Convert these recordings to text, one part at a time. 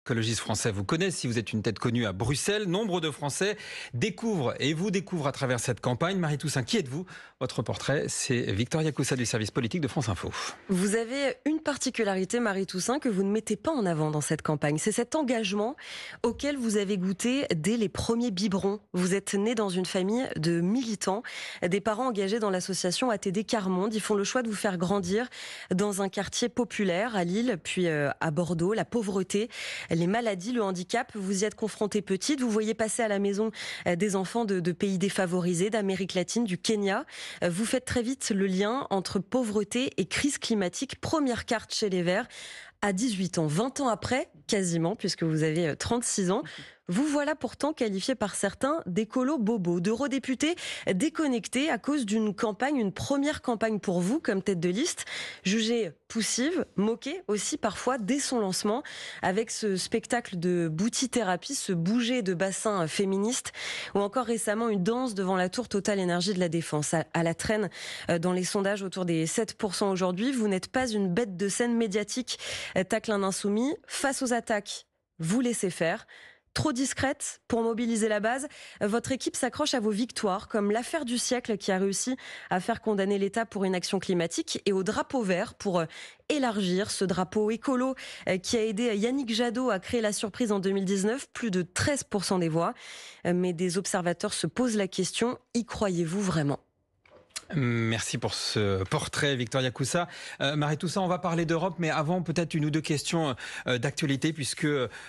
écologistes français vous connaissent, si vous êtes une tête connue à Bruxelles. Nombre de Français découvrent et vous découvrent à travers cette campagne. Marie Toussaint, qui êtes-vous? Votre portrait, c'est Victoria Coussa du service politique de France Info. Vous avez une particularité, Marie Toussaint, que vous ne mettez pas en avant dans cette campagne. C'est cet engagement auquel vous avez goûté dès les premiers biberons. Vous êtes né dans une famille de militants, des parents engagés dans l'association ATD Quart-Monde. Ils font le choix de vous faire grandir dans un quartier populaire à Lille, puis à Bordeaux. La pauvreté, les maladies, le handicap, vous y êtes confrontée petite. Vous voyez passer à la maison des enfants de pays défavorisés, d'Amérique latine, du Kenya. Vous faites très vite le lien entre pauvreté et crise climatique. Première carte chez les Verts à 18 ans. 20 ans après, quasiment, puisque vous avez 36 ans, vous voilà pourtant qualifié par certains d'écolo bobo, d'eurodéputé déconnecté à cause d'une campagne, une première campagne pour vous comme tête de liste, jugée poussive, moquée aussi parfois dès son lancement, avec ce spectacle de bouti-thérapie, ce bouger de bassin féministe, ou encore récemment une danse devant la tour Total Énergie de la Défense. À la traîne dans les sondages autour des 7% aujourd'hui, vous n'êtes pas une bête de scène médiatique, tacle un insoumis. Face aux attaques, vous laissez faire. Trop discrète pour mobiliser la base, votre équipe s'accroche à vos victoires, comme l'affaire du siècle qui a réussi à faire condamner l'État pour inaction climatique, et au drapeau vert pour élargir ce drapeau écolo qui a aidé Yannick Jadot à créer la surprise en 2019, plus de 13% des voix. Mais des observateurs se posent la question, y croyez-vous vraiment ? Merci pour ce portrait, Victoria Coussa. Marie Toussaint, on va parler d'Europe, mais avant, peut-être une ou deux questions d'actualité, puisque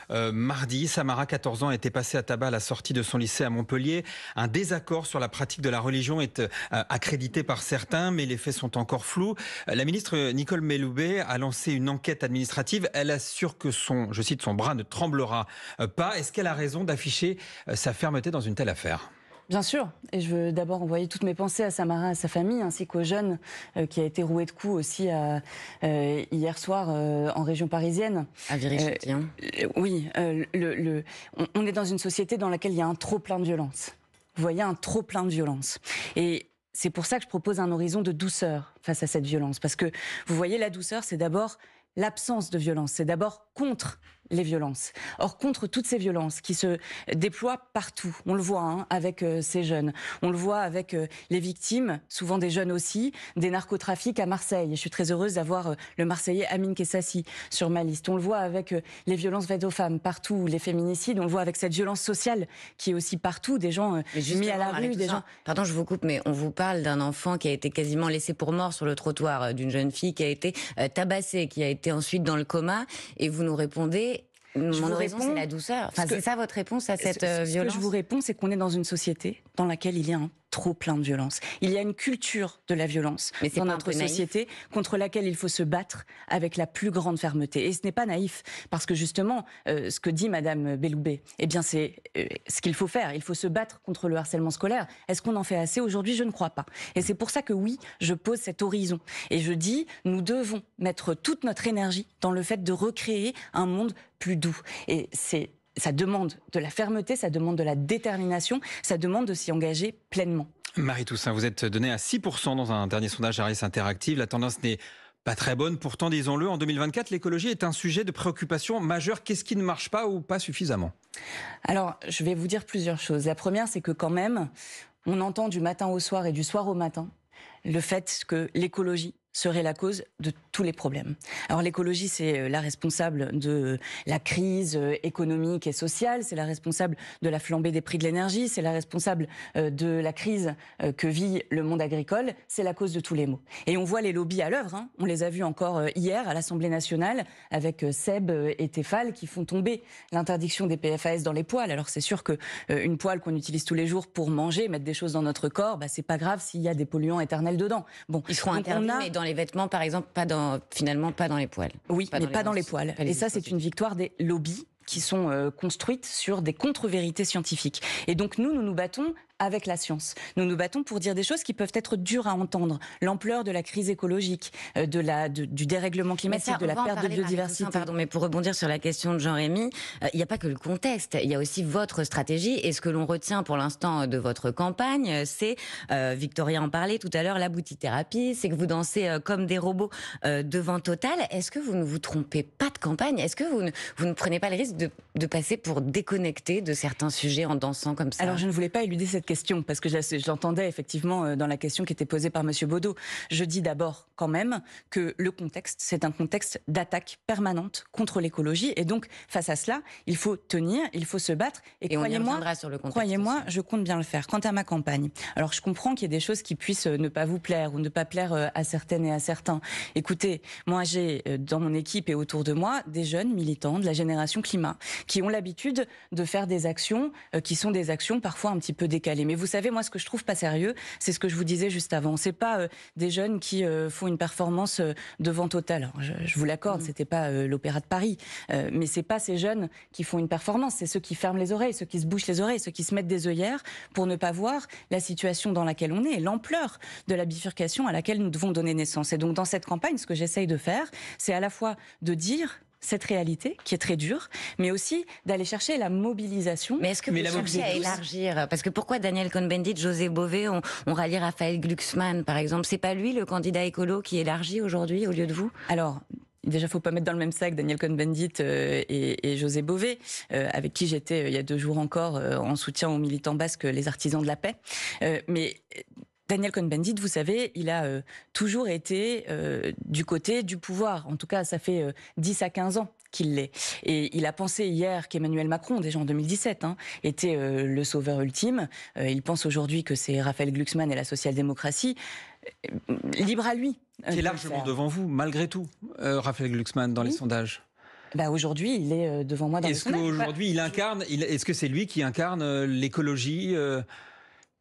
mardi, Samara, 14 ans, était passée à tabac à la sortie de son lycée à Montpellier. Un désaccord sur la pratique de la religion est accrédité par certains, mais les faits sont encore flous. La ministre Nicole Belloubet a lancé une enquête administrative. Elle assure que je cite, son bras ne tremblera pas. Est-ce qu'elle a raison d'afficher sa fermeté dans une telle affaire ? Bien sûr, et je veux d'abord envoyer toutes mes pensées à Samara, à sa famille, ainsi qu'au jeune qui a été roué de coups aussi hier soir en région parisienne. À Viry-Châtillon. Oui, on est dans une société dans laquelle il y a un trop-plein de violence. Vous voyez, un trop-plein de violence. Et c'est pour ça que je propose un horizon de douceur face à cette violence. Parce que, vous voyez, la douceur, c'est d'abord l'absence de violence, c'est d'abord contre les violences. Or, contre toutes ces violences qui se déploient partout, on le voit avec ces jeunes, on le voit avec les victimes, souvent des jeunes aussi, des narcotrafics à Marseille. Et je suis très heureuse d'avoir le Marseillais Amine Kessassi sur ma liste. On le voit avec les violences faites aux femmes partout, les féminicides, on le voit avec cette violence sociale qui est aussi partout, des gens mis à la rue, des gens... Pardon, je vous coupe, mais on vous parle d'un enfant qui a été quasiment laissé pour mort sur le trottoir, d'une jeune fille qui a été tabassée, qui a été ensuite dans le coma, et vous nous répondez... Mon raison, c'est la douceur. Enfin, c'est ça votre réponse à cette violence ? Ce que je vous réponds, c'est qu'on est dans une société dans laquelle il y a un trop plein de violence. Il y a une culture de la violence dans notre société contre laquelle il faut se battre avec la plus grande fermeté. Et ce n'est pas naïf, parce que justement, ce que dit Madame Belloubet, eh bien c'est ce qu'il faut faire. Il faut se battre contre le harcèlement scolaire. Est-ce qu'on en fait assez aujourd'hui ? Je ne crois pas. Et c'est pour ça que oui, je pose cet horizon. Et je dis, nous devons mettre toute notre énergie dans le fait de recréer un monde plus doux. Et ça demande de la fermeté, ça demande de la détermination, ça demande de s'y engager pleinement. Marie Toussaint, vous êtes donnée à 6% dans un dernier sondage Harris Interactive. La tendance n'est pas très bonne. Pourtant, disons-le, en 2024, l'écologie est un sujet de préoccupation majeure. Qu'est-ce qui ne marche pas ou pas suffisamment ? Alors, je vais vous dire plusieurs choses. La première, c'est que quand même, on entend du matin au soir et du soir au matin le fait que l'écologie serait la cause de tous les problèmes. Alors l'écologie, c'est la responsable de la crise économique et sociale, c'est la responsable de la flambée des prix de l'énergie, c'est la responsable de la crise que vit le monde agricole, c'est la cause de tous les maux. Et on voit les lobbies à l'œuvre, on les a vus encore hier à l'Assemblée nationale avec Seb et Tefal qui font tomber l'interdiction des PFAS dans les poêles. Alors c'est sûr que une poêle qu'on utilise tous les jours pour manger, mettre des choses dans notre corps, c'est pas grave s'il y a des polluants éternels dedans. Bon, ils seront interdits, mais dans les vêtements, par exemple, finalement pas dans les poêles. Oui, mais pas dans les poêles. Et ça, c'est une victoire des lobbies qui sont construites sur des contre-vérités scientifiques. Et donc nous nous battons avec la science. Nous nous battons pour dire des choses qui peuvent être dures à entendre. L'ampleur de la crise écologique, du dérèglement climatique, de la perte de biodiversité. Pardon, mais pour rebondir sur la question de Jean-Rémy, il n'y a pas que le contexte, il y a aussi votre stratégie. Et ce que l'on retient pour l'instant de votre campagne, c'est, Victoria en parlait tout à l'heure, la boutithérapie, c'est que vous dansez comme des robots devant Total. Est-ce que vous ne vous trompez pas de campagne? Est-ce que vous ne prenez pas le risque de passer pour déconnecter de certains sujets en dansant comme ça? Alors je ne voulais pas éluder cette question parce que je l'entendais effectivement dans la question qui était posée par Monsieur Baudot. Je dis d'abord quand même que le contexte, c'est un contexte d'attaque permanente contre l'écologie et donc face à cela, il faut tenir, il faut se battre et croyez-moi, je compte bien le faire. Quant à ma campagne, alors je comprends qu'il y ait des choses qui puissent ne pas vous plaire ou ne pas plaire à certaines et à certains. Écoutez, moi j'ai dans mon équipe et autour de moi des jeunes militants de la génération climat qui ont l'habitude de faire des actions qui sont des actions parfois un petit peu décalées. Mais vous savez, moi, ce que je trouve pas sérieux, c'est ce que je vous disais juste avant. C'est pas des jeunes qui font une performance devant Total. Alors, je vous l'accorde, c'était pas l'Opéra de Paris, mais c'est pas ces jeunes qui font une performance. C'est ceux qui ferment les oreilles, ceux qui se bouchent les oreilles, ceux qui se mettent des œillères pour ne pas voir la situation dans laquelle on est, l'ampleur de la bifurcation à laquelle nous devons donner naissance. Et donc, dans cette campagne, ce que j'essaye de faire, c'est à la fois de dire cette réalité qui est très dure, mais aussi d'aller chercher la mobilisation. Mais est-ce que vous cherchez à élargir? Parce que pourquoi Daniel Cohn-Bendit, José Bové, on rallie Raphaël Glucksmann, par exemple? C'est pas lui le candidat écolo qui élargit aujourd'hui au lieu de vous? Alors, déjà, faut pas mettre dans le même sac Daniel Cohn-Bendit et José Bové, avec qui j'étais il y a 2 jours encore en soutien aux militants basques, les artisans de la paix. Mais Daniel Cohn-Bendit, vous savez, il a toujours été du côté du pouvoir. En tout cas, ça fait 10 à 15 ans qu'il l'est. Et il a pensé hier qu'Emmanuel Macron, déjà en 2017, était le sauveur ultime. Il pense aujourd'hui que c'est Raphaël Glucksmann et la social-démocratie. Libre à lui. Qui est largement devant vous, malgré tout, Raphaël Glucksmann, dans les sondages. Aujourd'hui, il est devant moi dans les sondages. Est-ce qu'aujourd'hui, est-ce que c'est lui qui incarne l'écologie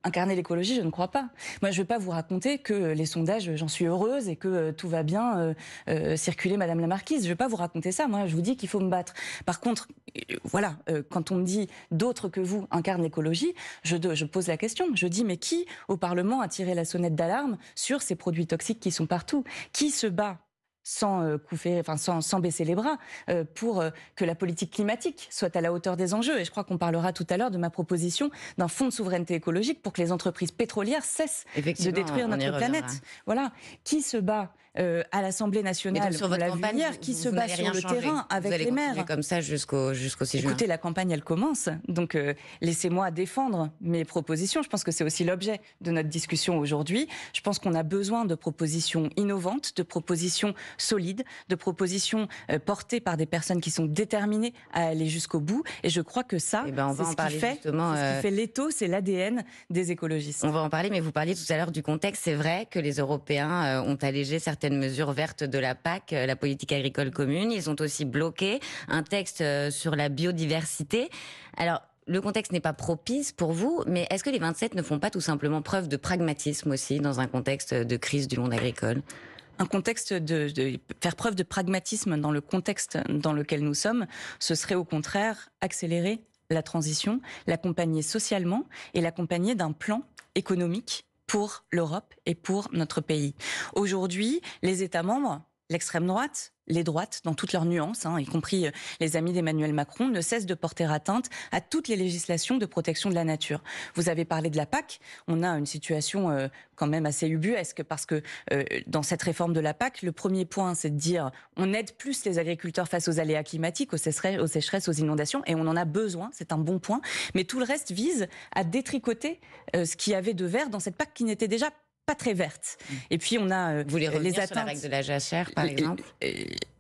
Incarner l'écologie, je ne crois pas. Moi, je ne vais pas vous raconter que les sondages, j'en suis heureuse et que tout va bien circuler, Madame la Marquise. Je ne vais pas vous raconter ça. Moi, je vous dis qu'il faut me battre. Par contre, voilà, quand on me dit d'autres que vous incarnent l'écologie, je pose la question. Je dis, mais qui au Parlement a tiré la sonnette d'alarme sur ces produits toxiques qui sont partout? Qui se bat sans baisser les bras, pour que la politique climatique soit à la hauteur des enjeux? Et je crois qu'on parlera tout à l'heure de ma proposition d'un fonds de souveraineté écologique pour que les entreprises pétrolières cessent de détruire notre planète. Voilà. Qui se bat à l'Assemblée nationale sur votre campagne, qui se bat sur le terrain avec les maires comme ça jusqu'au 6 juin. Écoutez, la campagne, elle commence. Donc, laissez-moi défendre mes propositions. Je pense que c'est aussi l'objet de notre discussion aujourd'hui. Je pense qu'on a besoin de propositions innovantes, de propositions solides, de propositions portées par des personnes qui sont déterminées à aller jusqu'au bout. Et je crois que ça, c'est ce qui fait l'étau, c'est l'ADN des écologistes. On va en parler, mais vous parliez tout à l'heure du contexte. C'est vrai que les Européens ont allégé certaines mesures vertes de la PAC, la politique agricole commune. Ils ont aussi bloqué un texte sur la biodiversité. Alors, le contexte n'est pas propice pour vous, mais est-ce que les 27 ne font pas tout simplement preuve de pragmatisme aussi dans un contexte de crise du monde agricole? Un contexte de faire preuve de pragmatisme dans le contexte dans lequel nous sommes, ce serait au contraire accélérer la transition, l'accompagner socialement et l'accompagner d'un plan économique pour l'Europe et pour notre pays. Aujourd'hui, les États membres, l'extrême droite, les droites, dans toutes leurs nuances, y compris les amis d'Emmanuel Macron, ne cessent de porter atteinte à toutes les législations de protection de la nature. Vous avez parlé de la PAC, on a une situation quand même assez ubuesque, parce que dans cette réforme de la PAC, le premier point, c'est de dire on aide plus les agriculteurs face aux aléas climatiques, aux sécheresses, aux inondations, et on en a besoin, c'est un bon point, mais tout le reste vise à détricoter ce qu'il y avait de vert dans cette PAC qui n'était déjà pas très verte. Et puis on a Vous voulez revenir les atteintes sur la règle de la jachère, par exemple,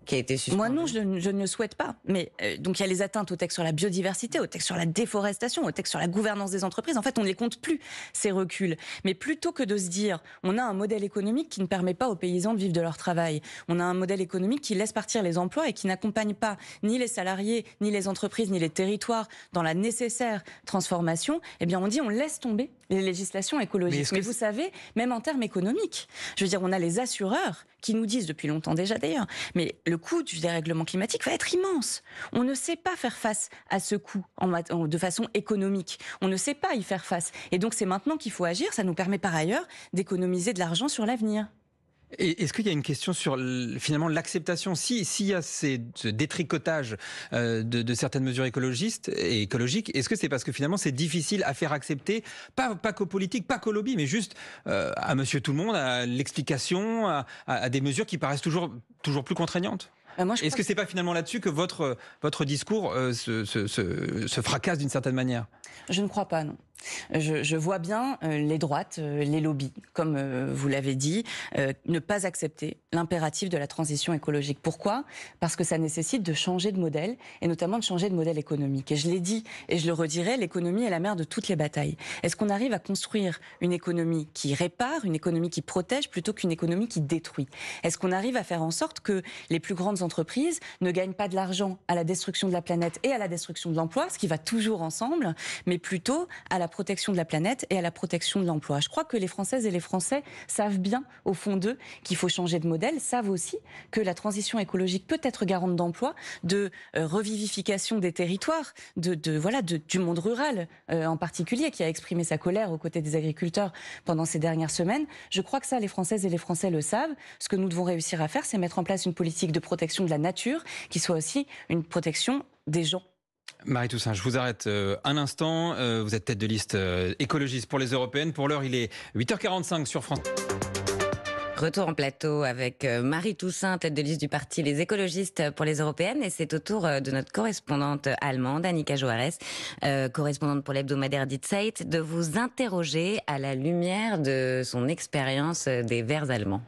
qui a été suspendue? Moi non, je ne le souhaite pas. Mais donc il y a les atteintes au texte sur la biodiversité, au texte sur la déforestation, au texte sur la gouvernance des entreprises. En fait, on ne les compte plus, ces reculs. Mais plutôt que de se dire, on a un modèle économique qui ne permet pas aux paysans de vivre de leur travail. On a un modèle économique qui laisse partir les emplois et qui n'accompagne pas ni les salariés, ni les entreprises, ni les territoires dans la nécessaire transformation. Eh bien, on dit, on laisse tomber les législations écologiques. Mais vous savez, même en termes économiques, je veux dire, on a les assureurs qui nous disent depuis longtemps déjà d'ailleurs, mais le coût du dérèglement climatique va être immense. On ne sait pas faire face à ce coût de façon économique. On ne sait pas y faire face. Et donc c'est maintenant qu'il faut agir. Ça nous permet par ailleurs d'économiser de l'argent sur l'avenir. Et est-ce qu'il y a une question sur finalement l'acceptation, s'il y a ce détricotage de certaines mesures écologistes et écologiques, est-ce que c'est parce que finalement c'est difficile à faire accepter, pas qu'aux politiques, pas qu'aux lobbies, mais juste à monsieur tout le monde, à l'explication, à des mesures qui paraissent toujours plus contraignantes? Est-ce que c'est pas finalement là-dessus que votre discours se fracasse d'une certaine manière? Je ne crois pas, non. Je vois bien les droites, les lobbies, comme vous l'avez dit, ne pas accepter l'impératif de la transition écologique. Pourquoi ? Parce que ça nécessite de changer de modèle, et notamment de changer de modèle économique. Et je l'ai dit, et je le redirai, l'économie est la mère de toutes les batailles. Est-ce qu'on arrive à construire une économie qui répare, une économie qui protège, plutôt qu'une économie qui détruit ? Est-ce qu'on arrive à faire en sorte que les plus grandes entreprises ne gagnent pas de l'argent à la destruction de la planète et à la destruction de l'emploi, ce qui va toujours ensemble, mais plutôt à la protection de la planète et à la protection de l'emploi. Je crois que les Françaises et les Français savent bien, au fond d'eux, qu'il faut changer de modèle, savent aussi que la transition écologique peut être garante d'emploi, de revivification des territoires, du monde rural en particulier, qui a exprimé sa colère aux côtés des agriculteurs pendant ces dernières semaines. Je crois que ça, les Françaises et les Français le savent. Ce que nous devons réussir à faire, c'est mettre en place une politique de protection de la nature qui soit aussi une protection des gens. Marie Toussaint, je vous arrête un instant. Vous êtes tête de liste écologiste pour les européennes. Pour l'heure, il est 8h45 sur France. Retour en plateau avec Marie Toussaint, tête de liste du parti Les Écologistes pour les Européennes. Et c'est au tour de notre correspondante allemande, Annika Joares, correspondante pour l'hebdomadaire Die Zeit, de vous interroger à la lumière de son expérience des Verts allemands.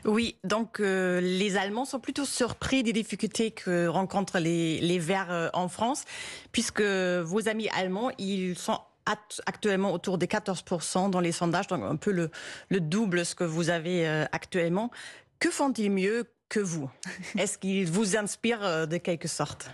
Oui, donc les Allemands sont plutôt surpris des difficultés que rencontrent les Verts en France, puisque vos amis allemands, ils sont actuellement autour des 14% dans les sondages, donc un peu le double ce que vous avez actuellement. Que font-ils mieux que vous? Est-ce qu'ils vous inspirent de quelque sorte?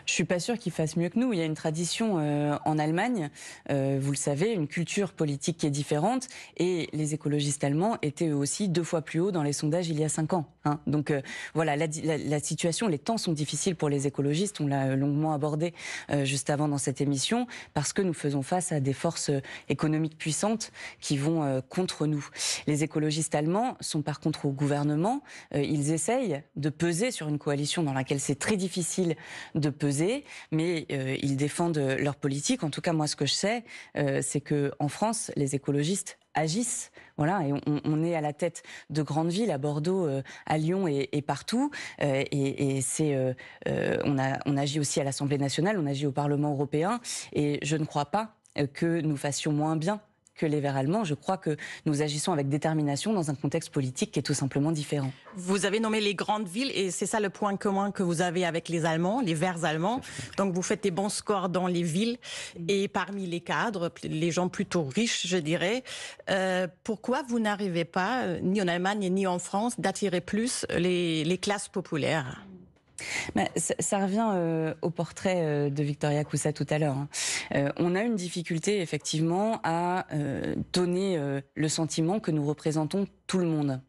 Je suis pas sûre qu'ils fassent mieux que nous. Il y a une tradition en Allemagne, vous le savez, une culture politique qui est différente, et les écologistes allemands étaient eux aussi 2 fois plus haut dans les sondages il y a 5 ans. Hein. Donc voilà, la situation, les temps sont difficiles pour les écologistes. On l'a longuement abordé juste avant dans cette émission, parce que nous faisons face à des forces économiques puissantes qui vont contre nous. Les écologistes allemands sont par contre au gouvernement. Ils essayent de peser sur une coalition dans laquelle c'est très difficile de peser, mais ils défendent leur politique. En tout cas, moi, ce que je sais, c'est que en France, les écologistes agissent. Voilà, et on est à la tête de grandes villes, à Bordeaux, à Lyon et partout. Et on agit aussi à l'Assemblée nationale, on agit au Parlement européen. Et je ne crois pas que nous fassions moins bien que les Verts allemands. Je crois que nous agissons avec détermination dans un contexte politique qui est tout simplement différent. Vous avez nommé les grandes villes et c'est ça le point commun que vous avez avec les Allemands, les Verts allemands. Donc vous faites des bons scores dans les villes et parmi les cadres, les gens plutôt riches, je dirais. Pourquoi vous n'arrivez pas, ni en Allemagne ni en France, d'attirer plus les classes populaires ? Mais ça revient au portrait de Victoria Coussa tout à l'heure. On a une difficulté effectivement à donner le sentiment que nous représentons tout le monde.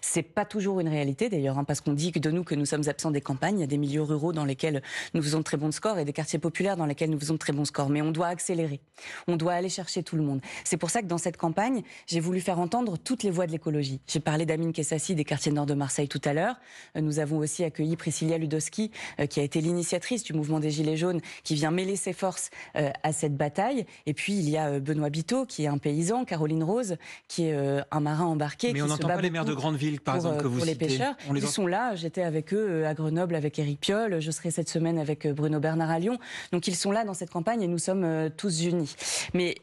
C'est pas toujours une réalité d'ailleurs, parce qu'on dit que de nous que nous sommes absents des campagnes. Il y a des milieux ruraux dans lesquels nous faisons de très bons scores et des quartiers populaires dans lesquels nous faisons de très bons scores. Mais on doit accélérer, on doit aller chercher tout le monde. C'est pour ça que dans cette campagne, j'ai voulu faire entendre toutes les voix de l'écologie. J'ai parlé d'Amine Kessassi des quartiers nord de Marseille tout à l'heure. Nous avons aussi accueilli Priscilla Ludowski, qui a été l'initiatrice du mouvement des Gilets jaunes, qui vient mêler ses forces à cette bataille. Et puis il y a Benoît Biteau, qui est un paysan, Caroline Rose, qui est un marin embarqué. Mais on n'entend pas les maires de grandes villes, par exemple, que vous pour les citez. pêcheurs. Ils sont là, j'étais avec eux à Grenoble avec Éric Piolle, je serai cette semaine avec Bruno Bernard à Lyon. Donc ils sont là dans cette campagne et nous sommes tous unis. Mais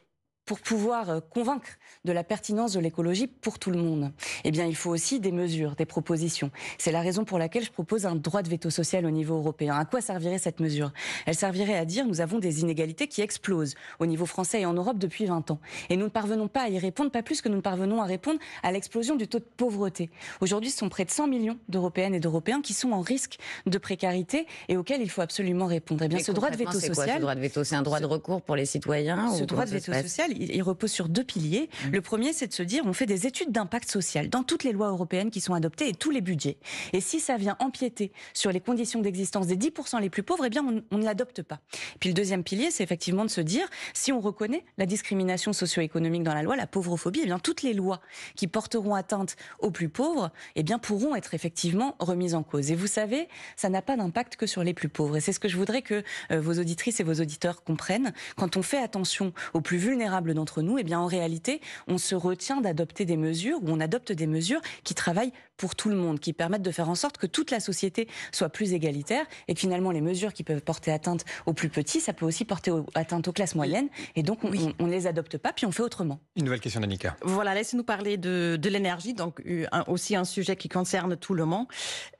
pour pouvoir convaincre de la pertinence de l'écologie pour tout le monde, eh bien, il faut aussi des mesures, des propositions. C'est la raison pour laquelle je propose un droit de veto social au niveau européen. À quoi servirait cette mesure? Elle servirait à dire nous avons des inégalités qui explosent au niveau français et en Europe depuis 20 ans. Et nous ne parvenons pas à y répondre, pas plus que nous ne parvenons à répondre à l'explosion du taux de pauvreté. Aujourd'hui, ce sont près de 100 millions d'Européennes et d'Européens qui sont en risque de précarité et auxquels il faut absolument répondre. Eh bien, ce droit de veto social... C'est quoi, ce droit de veto? C'est un droit de recours pour les citoyens? Ce droit de veto social, il repose sur 2 piliers. Le premier, c'est de se dire, on fait des études d'impact social dans toutes les lois européennes qui sont adoptées et tous les budgets. Et si ça vient empiéter sur les conditions d'existence des 10% les plus pauvres, eh bien, on ne l'adopte pas. Puis le deuxième pilier, c'est effectivement de se dire, si on reconnaît la discrimination socio-économique dans la loi, la pauvrophobie, eh bien, toutes les lois qui porteront atteinte aux plus pauvres, eh bien, pourront être effectivement remises en cause. Et vous savez, ça n'a pas d'impact que sur les plus pauvres. Et c'est ce que je voudrais que vos auditrices et vos auditeurs comprennent. Quand on fait attention aux plus vulnérables d'entre nous, eh bien, en réalité, on se retient d'adopter des mesures, ou on adopte des mesures qui travaillent pour tout le monde, qui permettent de faire en sorte que toute la société soit plus égalitaire, et que finalement, les mesures qui peuvent porter atteinte aux plus petits, ça peut aussi porter atteinte aux classes moyennes, et donc on ne les adopte pas, puis on fait autrement. Une nouvelle question d'Annika. Voilà, laissez-nous parler de l'énergie, donc aussi un sujet qui concerne tout le monde.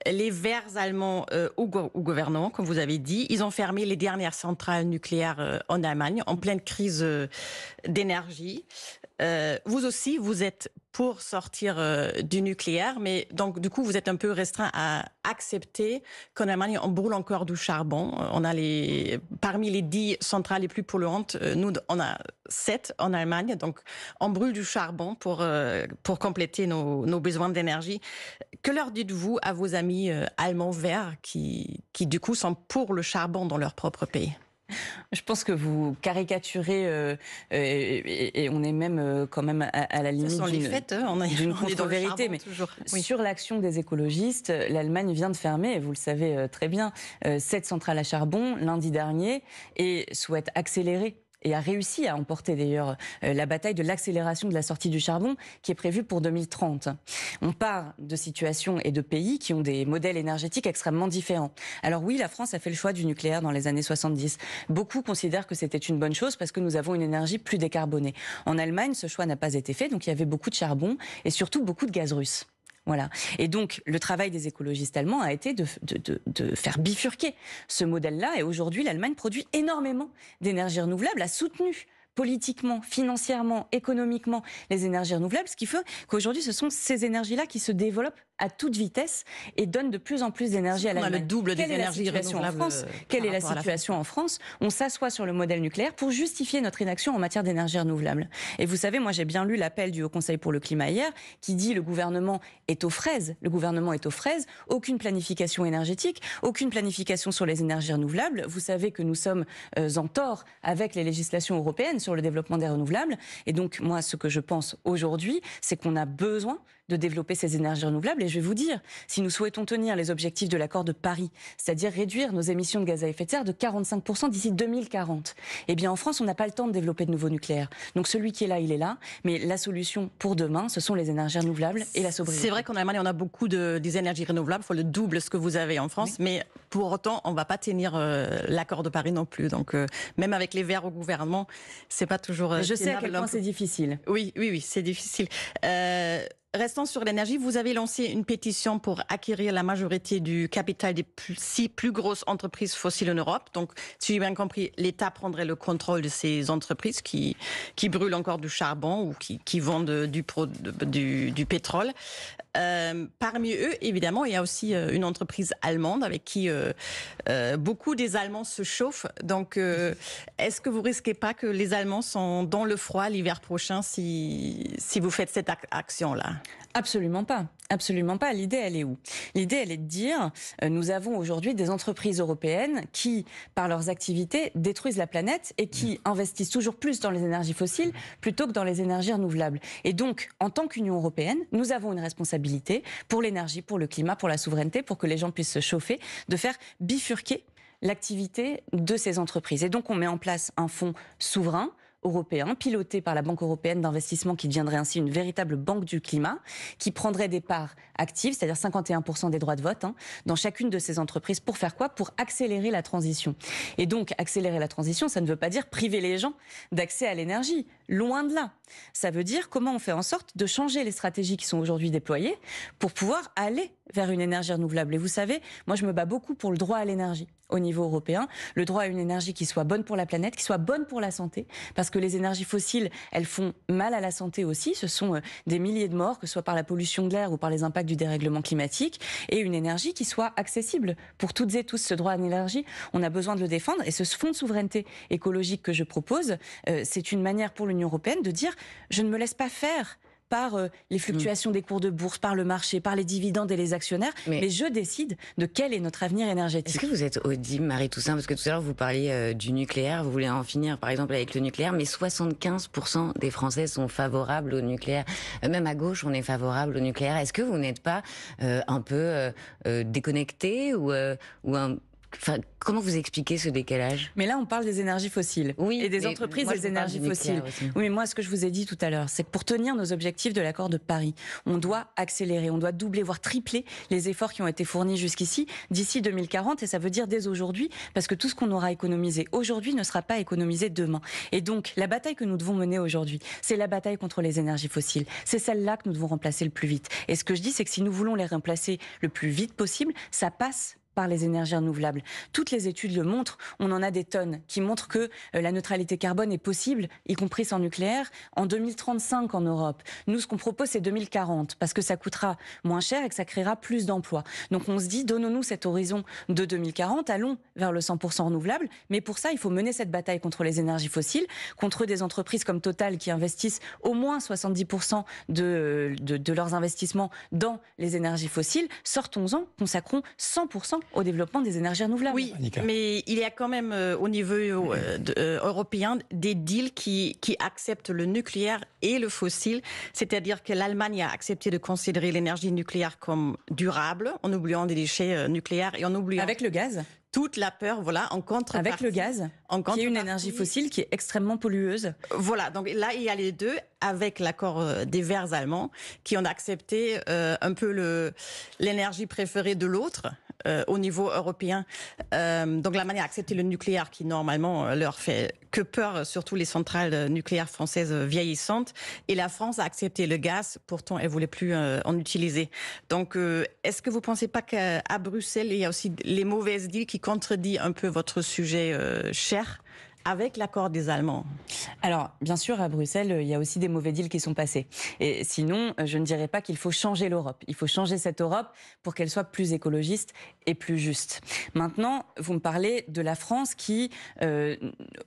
Les Verts allemands au gouvernement, comme vous avez dit, ils ont fermé les dernières centrales nucléaires en Allemagne, en pleine crise d'énergie. Vous aussi, vous êtes pour sortir du nucléaire, mais donc du coup, vous êtes un peu restreint à accepter qu'en Allemagne, on brûle encore du charbon. On a parmi les 10 centrales les plus polluantes, nous, on a 7 en Allemagne, donc on brûle du charbon pour compléter nos besoins d'énergie. Que leur dites-vous à vos amis allemands verts qui du coup sont pour le charbon dans leur propre pays ? Je pense que vous caricaturez et on est même quand même à la limite d'une contre-vérité. Mais sur l'action des écologistes, l'Allemagne vient de fermer, et vous le savez très bien, 7 centrales à charbon lundi dernier et souhaite accélérer et a réussi à emporter d'ailleurs la bataille de l'accélération de la sortie du charbon qui est prévue pour 2030. On part de situations et de pays qui ont des modèles énergétiques extrêmement différents. Alors oui, la France a fait le choix du nucléaire dans les années 70. Beaucoup considèrent que c'était une bonne chose parce que nous avons une énergie plus décarbonée. En Allemagne, ce choix n'a pas été fait, donc il y avait beaucoup de charbon et surtout beaucoup de gaz russe. Voilà. Et donc, le travail des écologistes allemands a été de faire bifurquer ce modèle-là. Et aujourd'hui, l'Allemagne produit énormément d'énergie renouvelable, a soutenu politiquement, financièrement, économiquement les énergies renouvelables, ce qui fait qu'aujourd'hui, ce sont ces énergies-là qui se développent à toute vitesse et donnent de plus en plus d'énergie à l'Allemagne. On a le double des énergies renouvelables. Quelle est la situation en France ? On s'assoit sur le modèle nucléaire pour justifier notre inaction en matière d'énergie renouvelable. Et vous savez, moi j'ai bien lu l'appel du Haut Conseil pour le climat hier, qui dit le gouvernement est aux fraises. Le gouvernement est aux fraises. Aucune planification énergétique, aucune planification sur les énergies renouvelables. Vous savez que nous sommes en tort avec les législations européennes sur le développement des renouvelables. Et donc moi, ce que je pense aujourd'hui, c'est qu'on a besoin de développer ces énergies renouvelables. Et je vais vous dire, si nous souhaitons tenir les objectifs de l'accord de Paris, c'est-à-dire réduire nos émissions de gaz à effet de serre de 45% d'ici 2040, eh bien en France, on n'a pas le temps de développer de nouveaux nucléaires. Donc celui qui est là, il est là. Mais la solution pour demain, ce sont les énergies renouvelables et la sobriété. C'est vrai qu'en Allemagne, on a beaucoup des énergies renouvelables. Il faut le double ce que vous avez en France. Oui. Mais pour autant, on ne va pas tenir l'accord de Paris non plus. Donc même avec les Verts au gouvernement, c'est pas toujours je sais à quel point c'est difficile. Oui, c'est difficile. Restant sur l'énergie, vous avez lancé une pétition pour acquérir la majorité du capital des 6 plus grosses entreprises fossiles en Europe. Donc, si j'ai bien compris, l'État prendrait le contrôle de ces entreprises qui brûlent encore du charbon ou qui vendent du pétrole. Parmi eux, évidemment, il y a aussi une entreprise allemande avec qui beaucoup des Allemands se chauffent. Donc, est-ce que vous risquez pas que les Allemands sont dans le froid l'hiver prochain si vous faites cette action-là ? Absolument pas. Absolument pas. L'idée, elle est où ? L'idée, elle est de dire, nous avons aujourd'hui des entreprises européennes qui, par leurs activités, détruisent la planète et qui investissent toujours plus dans les énergies fossiles plutôt que dans les énergies renouvelables. Et donc, en tant qu'Union européenne, nous avons une responsabilité pour l'énergie, pour le climat, pour la souveraineté, pour que les gens puissent se chauffer, de faire bifurquer l'activité de ces entreprises. Et donc, on met en place un fonds souverain européen, piloté par la Banque européenne d'investissement qui deviendrait ainsi une véritable banque du climat, qui prendrait des parts actives, c'est-à-dire 51% des droits de vote, dans chacune de ces entreprises. Pour faire quoi ? Pour accélérer la transition. Et donc, accélérer la transition, ça ne veut pas dire priver les gens d'accès à l'énergie. Loin de là. Ça veut dire comment on fait en sorte de changer les stratégies qui sont aujourd'hui déployées pour pouvoir aller vers une énergie renouvelable. Et vous savez, moi je me bats beaucoup pour le droit à l'énergie au niveau européen, le droit à une énergie qui soit bonne pour la planète, qui soit bonne pour la santé, parce que les énergies fossiles, elles font mal à la santé aussi, ce sont des milliers de morts, que ce soit par la pollution de l'air ou par les impacts du dérèglement climatique, et une énergie qui soit accessible pour toutes et tous. Ce droit à l'énergie, on a besoin de le défendre, et ce fonds de souveraineté écologique que je propose, c'est une manière pour l'Union l'Union européenne de dire « je ne me laisse pas faire ». Par les fluctuations des cours de bourse, par le marché, par les dividendes et les actionnaires, mais je décide de quel est notre avenir énergétique. Est-ce que vous êtes audible, Marie Toussaint, parce que tout à l'heure vous parliez du nucléaire, vous voulez en finir par exemple avec le nucléaire, mais 75% des Français sont favorables au nucléaire. Même à gauche, on est favorable au nucléaire. Est-ce que vous n'êtes pas un peu déconnecté ou Enfin, comment vous expliquez ce décalage? Mais là, on parle des énergies fossiles et des entreprises des énergies fossiles. Oui, mais moi, ce que je vous ai dit tout à l'heure, c'est que pour tenir nos objectifs de l'accord de Paris, on doit accélérer, on doit doubler, voire tripler les efforts qui ont été fournis jusqu'ici, d'ici 2040, et ça veut dire dès aujourd'hui, parce que tout ce qu'on aura économisé aujourd'hui ne sera pas économisé demain. Et donc, la bataille que nous devons mener aujourd'hui, c'est la bataille contre les énergies fossiles. C'est celle-là que nous devons remplacer le plus vite. Et ce que je dis, c'est que si nous voulons les remplacer le plus vite possible, ça passe par les énergies renouvelables. Toutes les études le montrent, on en a des tonnes qui montrent que la neutralité carbone est possible, y compris sans nucléaire, en 2035 en Europe. Nous, ce qu'on propose, c'est 2040, parce que ça coûtera moins cher et que ça créera plus d'emplois. Donc on se dit, donnons-nous cet horizon de 2040, allons vers le 100% renouvelable, mais pour ça, il faut mener cette bataille contre les énergies fossiles, contre des entreprises comme Total qui investissent au moins 70% de leurs investissements dans les énergies fossiles. Sortons-en, consacrons 100% au développement des énergies renouvelables. Oui, mais il y a quand même au niveau européen des deals qui acceptent le nucléaire et le fossile. C'est-à-dire que l'Allemagne a accepté de considérer l'énergie nucléaire comme durable, en oubliant des déchets nucléaires et en oubliant... Avec le gaz ? Toute la peur, voilà, en contrepartie. Avec le gaz, qui est une énergie fossile qui est extrêmement pollueuse. Voilà, donc là, il y a les deux, avec l'accord des Verts allemands, qui ont accepté un peu l'énergie préférée de l'autre au niveau européen. Donc l'Allemagne a accepté le nucléaire, qui normalement leur fait que peur, surtout les centrales nucléaires françaises vieillissantes. Et la France a accepté le gaz, pourtant elle ne voulait plus en utiliser. Donc est-ce que vous ne pensez pas qu'à Bruxelles, il y a aussi les mauvaises deals qui contredit un peu votre sujet cher avec l'accord des Allemands? Alors, bien sûr, à Bruxelles, il y a aussi des mauvais deals qui sont passés. Et sinon, je ne dirais pas qu'il faut changer l'Europe. Il faut changer cette Europe pour qu'elle soit plus écologiste et plus juste. Maintenant, vous me parlez de la France qui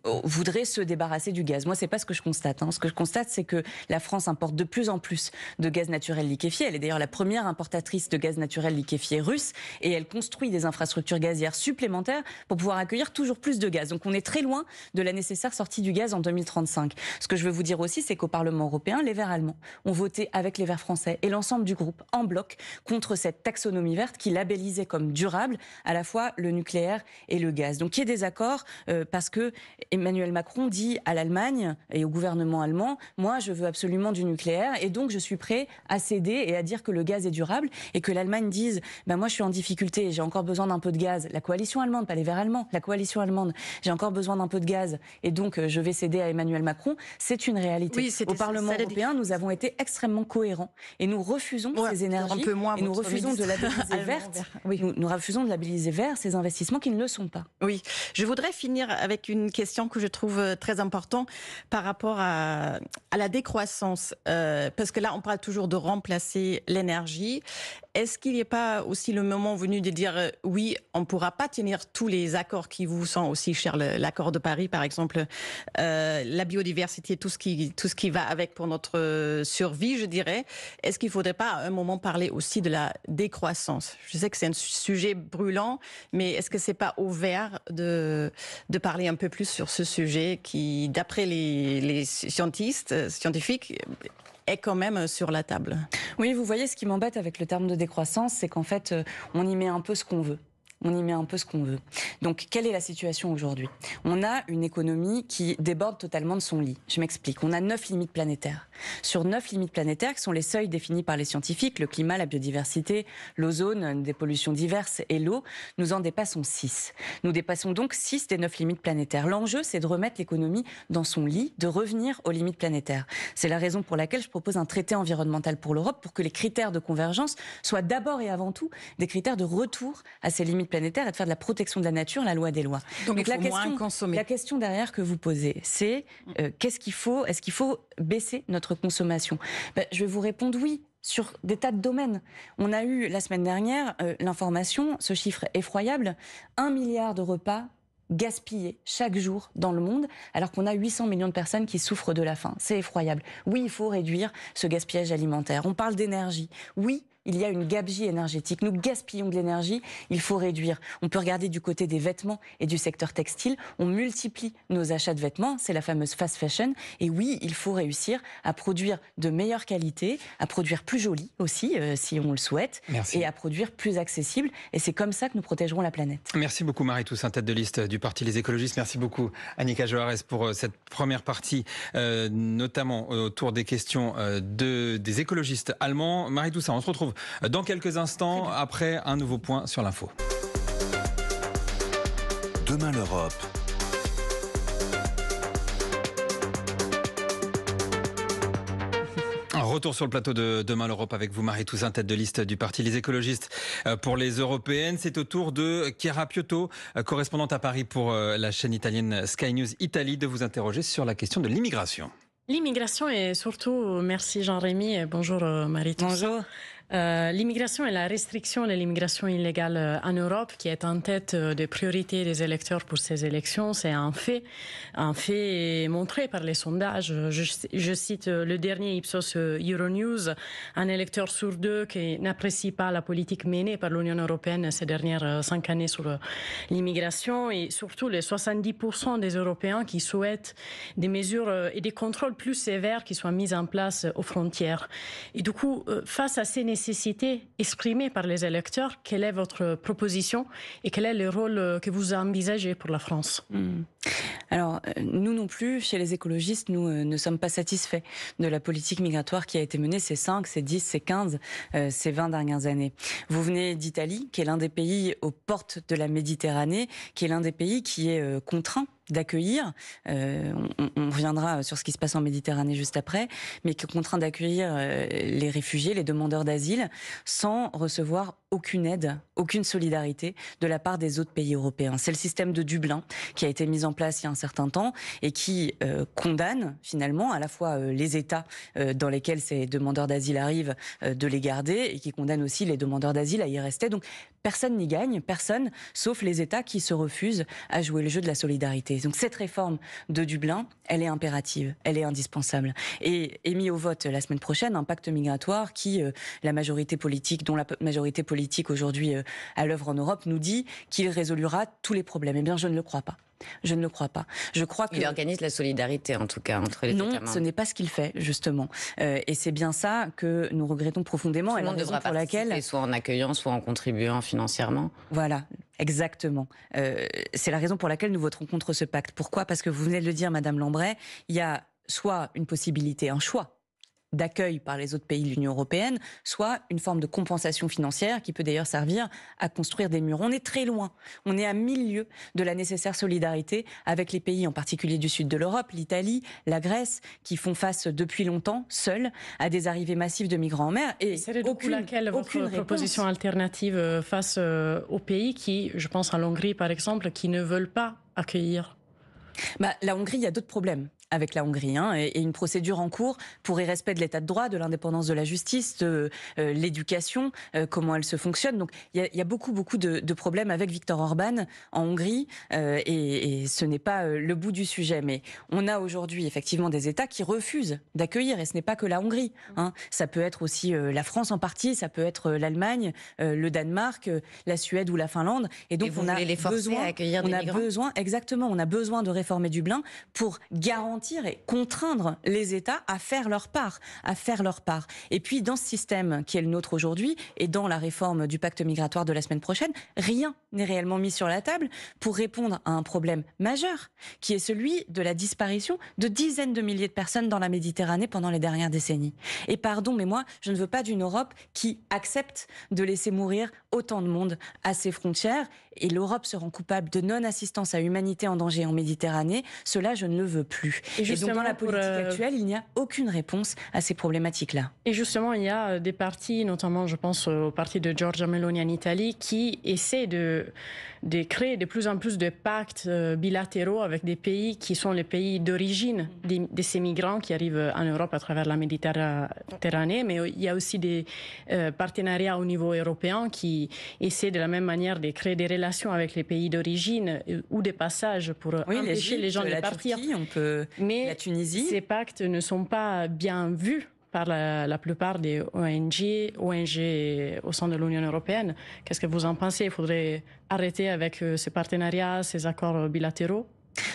voudrait se débarrasser du gaz. Moi, c'est pas ce que je constate. Ce que je constate, c'est que la France importe de plus en plus de gaz naturel liquéfié. Elle est d'ailleurs la première importatrice de gaz naturel liquéfié russe et elle construit des infrastructures gazières supplémentaires pour pouvoir accueillir toujours plus de gaz. Donc, on est très loin de la nécessaire sortie du gaz en 2035. Ce que je veux vous dire aussi, c'est qu'au Parlement européen, les Verts allemands ont voté avec les Verts français et l'ensemble du groupe en bloc contre cette taxonomie verte qui labellisait comme durable à la fois le nucléaire et le gaz. Donc il y a des accords parce que Emmanuel Macron dit à l'Allemagne et au gouvernement allemand, moi je veux absolument du nucléaire et donc je suis prêt à céder et à dire que le gaz est durable et que l'Allemagne dise, moi je suis en difficulté, j'ai encore besoin d'un peu de gaz. La coalition allemande, pas les Verts allemands, la coalition allemande, j'ai encore besoin d'un peu de gaz et donc je vais céder à Emmanuel Macron, c'est une réalité. Oui, au Parlement européen, nous avons été extrêmement cohérents et nous refusons ces énergies et nous refusons de labelliser verte. Oui. Nous refusons de labelliser vert ces investissements qui ne le sont pas. Oui, je voudrais finir avec une question que je trouve très importante par rapport à la décroissance, parce que là on parle toujours de remplacer l'énergie. Est-ce qu'il n'y a pas aussi le moment venu de dire oui, on ne pourra pas tenir tous les accords qui vous sont aussi chers, l'accord de Paris par exemple, la biodiversité, tout ce qui va avec pour notre survie, je dirais. Est-ce qu'il ne faudrait pas à un moment parler aussi de la décroissance? Je sais que c'est un sujet brûlant, mais est-ce que c'est pas ouvert de parler un peu plus sur ce sujet qui, d'après les scientifiques, est quand même sur la table? Oui, vous voyez, ce qui m'embête avec le terme de décroissance, c'est qu'en fait, on y met un peu ce qu'on veut. Donc, quelle est la situation aujourd'hui? On a une économie qui déborde totalement de son lit. Je m'explique. On a 9 limites planétaires. Sur 9 limites planétaires, qui sont les seuils définis par les scientifiques, le climat, la biodiversité, l'ozone, des pollutions diverses et l'eau, nous en dépassons 6. Nous dépassons donc 6 des 9 limites planétaires. L'enjeu, c'est de remettre l'économie dans son lit, de revenir aux limites planétaires. C'est la raison pour laquelle je propose un traité environnemental pour l'Europe, pour que les critères de convergence soient d'abord et avant tout des critères de retour à ces limites planétaire et de faire de la protection de la nature la loi des lois. Donc la question derrière que vous posez, c'est qu'est-ce qu'il faut? Est-ce qu'il faut baisser notre consommation? Je vais vous répondre oui, sur des tas de domaines. On a eu la semaine dernière l'information, ce chiffre effroyable, 1 milliard de repas gaspillé chaque jour dans le monde, alors qu'on a 800 millions de personnes qui souffrent de la faim. C'est effroyable. Oui, il faut réduire ce gaspillage alimentaire. On parle d'énergie. Oui, il y a une gabegie énergétique. Nous gaspillons de l'énergie, il faut réduire. On peut regarder du côté des vêtements et du secteur textile. On multiplie nos achats de vêtements, c'est la fameuse fast fashion. Et oui, il faut réussir à produire de meilleure qualité, à produire plus joli aussi, si on le souhaite, et à produire plus accessible. Et c'est comme ça que nous protégerons la planète. Merci beaucoup Marie-Toussaint, tête de liste du Parti Les Écologistes. Merci beaucoup Annika Joares pour cette première partie, notamment autour des questions des écologistes allemands. Marie-Toussaint, on se retrouve dans quelques instants après un nouveau point sur l'info. Demain l'Europe. Retour sur le plateau de Demain l'Europe avec vous Marie-Toussaint, tête de liste du Parti Les Écologistes pour les Européennes. C'est au tour de Chiara Piotto, correspondante à Paris pour la chaîne italienne Sky News Italie, de vous interroger sur la question de l'immigration. L'immigration et surtout, merci Jean-Rémy et bonjour Marie-Toussaint. Bonjour. L'immigration et la restriction de l'immigration illégale en Europe, qui est en tête des priorités des électeurs pour ces élections, c'est un fait montré par les sondages. Je cite le dernier Ipsos Euronews, un électeur sur deux qui n'apprécie pas la politique menée par l'Union européenne ces dernières 5 années sur l'immigration, et surtout les 70% des Européens qui souhaitent des mesures et des contrôles plus sévères qui soient mis en place aux frontières. Et du coup, face à ces nécessités exprimées par les électeurs, quelle est votre proposition et quel est le rôle que vous envisagez pour la France ? Alors, nous non plus, chez les écologistes, nous ne sommes pas satisfaits de la politique migratoire qui a été menée ces 5, ces 10, ces 15, ces 20 dernières années. Vous venez d'Italie, qui est l'un des pays aux portes de la Méditerranée, qui est l'un des pays qui est contraint d'accueillir, on reviendra sur ce qui se passe en Méditerranée juste après, mais qui est contraint d'accueillir les réfugiés, les demandeurs d'asile, sans recevoir aucune aide, aucune solidarité de la part des autres pays européens. C'est le système de Dublin qui a été mis en place il y a un certain temps et qui condamne finalement à la fois les États dans lesquels ces demandeurs d'asile arrivent de les garder, et qui condamne aussi les demandeurs d'asile à y rester. Donc personne n'y gagne, personne, sauf les États qui se refusent à jouer le jeu de la solidarité. Donc cette réforme de Dublin, elle est impérative, elle est indispensable. Et est mis au vote la semaine prochaine un pacte migratoire qui, la majorité politique, dont la majorité politique aujourd'hui à l'œuvre en Europe, nous dit qu'il résolura tous les problèmes. Eh bien, je ne le crois pas. Je ne le crois pas. Je crois que... Il organise la solidarité, en tout cas, entre les États membres. Non, ce n'est pas ce qu'il fait, justement. Et c'est bien ça que nous regrettons profondément. Tout le monde devra participer, soit en accueillant, soit en contribuant financièrement. Voilà. Exactement. C'est la raison pour laquelle nous voterons contre ce pacte. Pourquoi ? Parce que vous venez de le dire, Madame Lambray, il y a soit une possibilité, un choix d'accueil par les autres pays de l'Union européenne, soit une forme de compensation financière qui peut d'ailleurs servir à construire des murs. On est très loin. On est à 1000 lieues de la nécessaire solidarité avec les pays, en particulier du sud de l'Europe, l'Italie, la Grèce, qui font face depuis longtemps, seuls, à des arrivées massives de migrants en mer. Et laquelle votre proposition alternative face aux pays qui, je pense à l'Hongrie par exemple, qui ne veulent pas accueillir ? La Hongrie, il y a d'autres problèmes avec la Hongrie, et une procédure en cours pour irrespect de l'état de droit, de l'indépendance de la justice, de l'éducation, comment elle se fonctionne. Donc il y a beaucoup de problèmes avec Viktor Orban en Hongrie, et ce n'est pas le bout du sujet. Mais on a aujourd'hui effectivement des États qui refusent d'accueillir, et ce n'est pas que la Hongrie. Ça peut être aussi la France en partie, ça peut être l'Allemagne, le Danemark, la Suède ou la Finlande. Et donc on a besoin à accueillir des migrants. Exactement, on a besoin de réformer Dublin pour garantir et contraindre les États à faire leur part, Et puis, dans ce système qui est le nôtre aujourd'hui, et dans la réforme du pacte migratoire de la semaine prochaine, rien n'est réellement mis sur la table pour répondre à un problème majeur, qui est celui de la disparition de dizaines de milliers de personnes dans la Méditerranée pendant les dernières décennies. Et pardon, mais moi, je ne veux pas d'une Europe qui accepte de laisser mourir autant de monde à ses frontières. Et l'Europe se rend coupable de non-assistance à humanité en danger en Méditerranée. Cela, je ne le veux plus. Et donc dans la politique actuelle, il n'y a aucune réponse à ces problématiques-là. Et justement, il y a des partis, notamment je pense au parti de Giorgia Meloni en Italie, qui essaient de créer de plus en plus de pactes bilatéraux avec des pays qui sont les pays d'origine de ces migrants qui arrivent en Europe à travers la Méditerranée. Mais il y a aussi des partenariats au niveau européen qui essaient de la même manière de créer des relations avec les pays d'origine ou des passages pour empêcher les gens de partir. Turquie, mais la Tunisie. Ces pactes ne sont pas bien vus par la plupart des ONG au sein de l'Union européenne. Qu'est-ce que vous en pensez? Il faudrait arrêter avec ces partenariats, ces accords bilatéraux?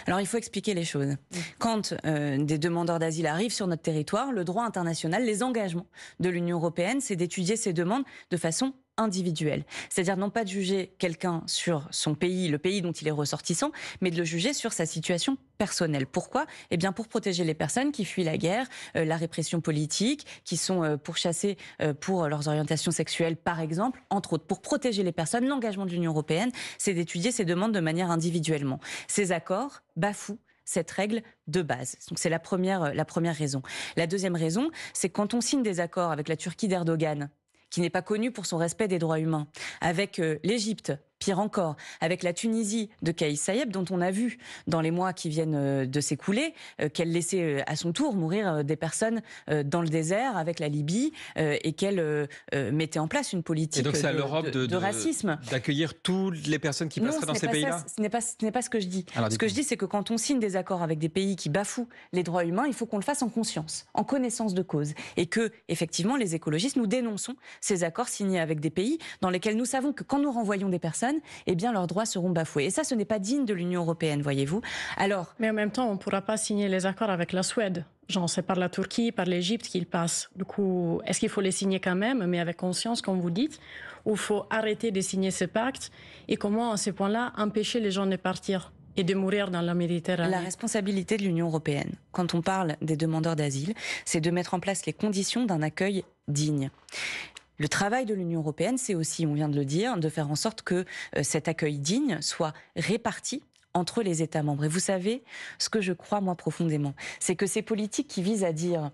Alors, il faut expliquer les choses. Quand des demandeurs d'asile arrivent sur notre territoire, le droit international, les engagements de l'Union européenne, c'est d'étudier ces demandes de façon individuelle. C'est-à-dire non pas de juger quelqu'un sur son pays, le pays dont il est ressortissant, mais de le juger sur sa situation personnelle. Pourquoi? Eh bien, pour protéger les personnes qui fuient la guerre, la répression politique, qui sont pourchassées pour leurs orientations sexuelles, par exemple, entre autres. Pour protéger les personnes, l'engagement de l'Union européenne, c'est d'étudier ces demandes de manière individuellement. Ces accords bafouent cette règle de base. Donc c'est la première raison. La deuxième raison, c'est quand on signe des accords avec la Turquie d'Erdogan, qui n'est pas connue pour son respect des droits humains, avec l'Égypte, pire encore, avec la Tunisie de Kais Saied, dont on a vu dans les mois qui viennent de s'écouler qu'elle laissait à son tour mourir des personnes dans le désert avec la Libye et qu'elle mettait en place une politique de racisme. D'accueillir toutes les personnes qui passeraient dans ces pays-là? Ce n'est pas ce que je dis. Alors, ce que je dis, c'est que quand on signe des accords avec des pays qui bafouent les droits humains, il faut qu'on le fasse en conscience, en connaissance de cause. Et que, effectivement, les écologistes, nous dénonçons ces accords signés avec des pays dans lesquels nous savons que quand nous renvoyons des personnes, eh bien leurs droits seront bafoués. Et ça, ce n'est pas digne de l'Union européenne, voyez-vous. Alors, mais en même temps, on ne pourra pas signer les accords avec la Suède. Genre, c'est par la Turquie, par l'Égypte qu'ils passent. Du coup, est-ce qu'il faut les signer quand même, mais avec conscience, comme vous dites, ou il faut arrêter de signer ces pactes? Et comment, à ce point-là, empêcher les gens de partir et de mourir dans la Méditerranée? La responsabilité de l'Union européenne, quand on parle des demandeurs d'asile, c'est de mettre en place les conditions d'un accueil digne. Le travail de l'Union européenne, c'est aussi, on vient de le dire, de faire en sorte que cet accueil digne soit réparti entre les États membres. Et vous savez, ce que je crois, moi, profondément, c'est que ces politiques qui visent à dire,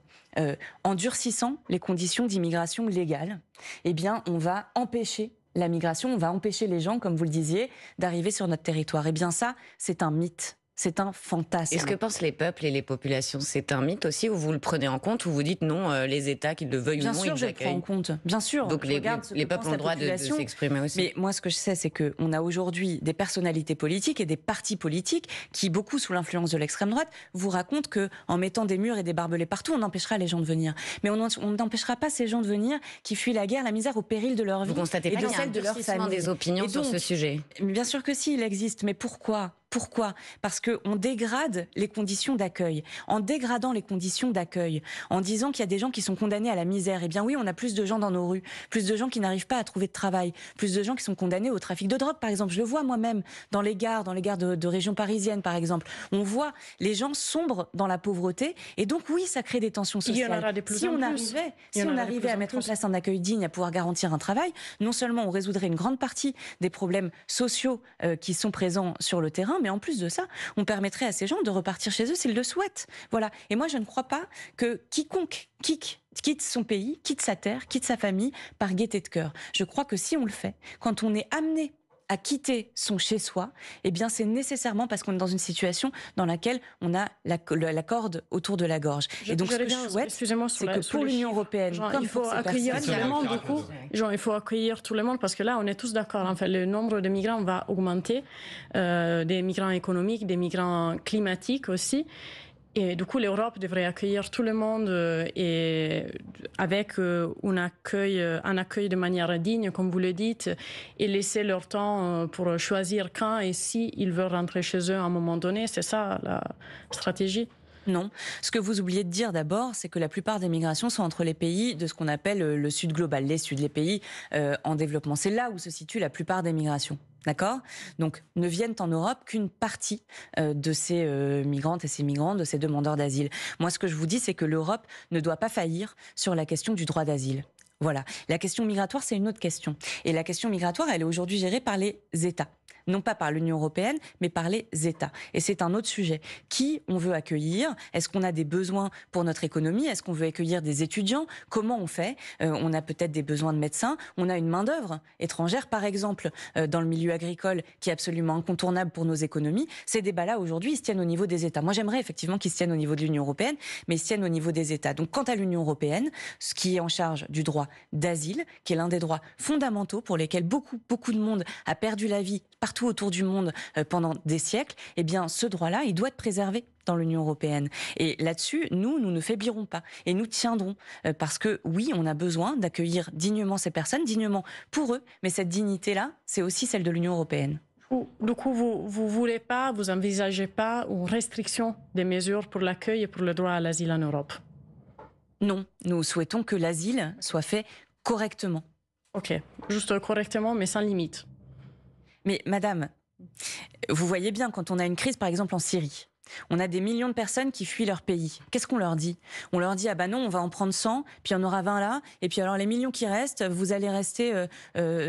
en durcissant les conditions d'immigration légale, eh bien, on va empêcher la migration, on va empêcher les gens, comme vous le disiez, d'arriver sur notre territoire. Eh bien, ça, c'est un mythe. C'est un fantasme. Et ce que pensent les peuples et les populations, c'est un mythe aussi, où vous le prenez en compte, où vous dites non, les États, qu'ils le veuillent ou non, ils accueillent? Bien sûr, je le prends en compte. Bien sûr. Donc les peuples ont le droit de s'exprimer aussi. Mais moi, ce que je sais, c'est qu'on a aujourd'hui des personnalités politiques et des partis politiques qui, beaucoup sous l'influence de l'extrême droite, vous racontent qu'en mettant des murs et des barbelés partout, on empêchera les gens de venir. Mais on n'empêchera pas ces gens de venir qui fuient la guerre, la misère, au péril de leur vie. Vous constatez pas qu'il y a un durcissement des opinions sur ce sujet? Bien sûr que si, il existe. Mais pourquoi? Parce qu'on dégrade les conditions d'accueil. En dégradant les conditions d'accueil, en disant qu'il y a des gens qui sont condamnés à la misère, eh bien oui, on a plus de gens dans nos rues, plus de gens qui n'arrivent pas à trouver de travail, plus de gens qui sont condamnés au trafic de drogue, par exemple. Je le vois moi-même dans les gares de région parisienne, par exemple. On voit les gens sombres dans la pauvreté, et donc oui, ça crée des tensions sociales. Si on arrivait à mettre en place un accueil digne, à pouvoir garantir un travail, non seulement on résoudrait une grande partie des problèmes sociaux qui sont présents sur le terrain, mais en plus de ça, on permettrait à ces gens de repartir chez eux s'ils le souhaitent. Voilà. Et moi, je ne crois pas que quiconque quitte son pays, quitte sa terre, quitte sa famille par gaieté de cœur. Je crois que si on le fait, quand on est amené à quitter son chez-soi, eh bien c'est nécessairement parce qu'on est dans une situation dans laquelle on a la corde autour de la gorge. Et donc ce que je souhaite, c'est que pour l'Union européenne, il faut accueillir tout le monde, du coup, il faut accueillir tout le monde, parce que là on est tous d'accord. En fait, le nombre de migrants va augmenter, des migrants économiques, des migrants climatiques aussi. Et du coup, l'Europe devrait accueillir tout le monde et avec un accueil de manière digne, comme vous le dites, et laisser leur temps pour choisir quand et si ils veulent rentrer chez eux à un moment donné. C'est ça la stratégie? Non. Ce que vous oubliez de dire d'abord, c'est que la plupart des migrations sont entre les pays de ce qu'on appelle le Sud global, les pays en développement. C'est là où se situe la plupart des migrations. D'accord ? Donc, ne viennent en Europe qu'une partie de ces migrantes et ces migrants, de ces demandeurs d'asile. Moi, ce que je vous dis, c'est que l'Europe ne doit pas faillir sur la question du droit d'asile. Voilà. La question migratoire, c'est une autre question. Et la question migratoire, elle est aujourd'hui gérée par les États. non pas par l'Union européenne, mais par les États. Et c'est un autre sujet. Qui on veut accueillir? Est-ce qu'on a des besoins pour notre économie? Est-ce qu'on veut accueillir des étudiants? Comment on fait? On a peut-être des besoins de médecins. On a une main-d'œuvre étrangère, par exemple, dans le milieu agricole, qui est absolument incontournable pour nos économies. Ces débats-là, aujourd'hui, ils se tiennent au niveau des États. Moi, j'aimerais effectivement qu'ils se tiennent au niveau de l'Union européenne, mais ils se tiennent au niveau des États. Donc, quant à l'Union européenne, ce qui est en charge du droit d'asile, qui est l'un des droits fondamentaux pour lesquels beaucoup de monde a perdu la vie partout autour du monde pendant des siècles, eh bien, ce droit-là, il doit être préservé dans l'Union européenne. Et là-dessus, nous ne faiblirons pas. Et nous tiendrons. Parce que, oui, on a besoin d'accueillir dignement ces personnes, dignement pour eux, mais cette dignité-là, c'est aussi celle de l'Union européenne. Du coup, vous voulez pas, vous envisagez pas une restriction des mesures pour l'accueil et pour le droit à l'asile en Europe? Non, nous souhaitons que l'asile soit fait correctement. Ok, juste correctement, mais sans limite. Mais madame, vous voyez bien, quand on a une crise, par exemple en Syrie, on a des millions de personnes qui fuient leur pays. Qu'est-ce qu'on leur dit? On leur dit, ah bah non, on va en prendre 100, puis il y en aura 20 là, et puis alors les millions qui restent, vous allez rester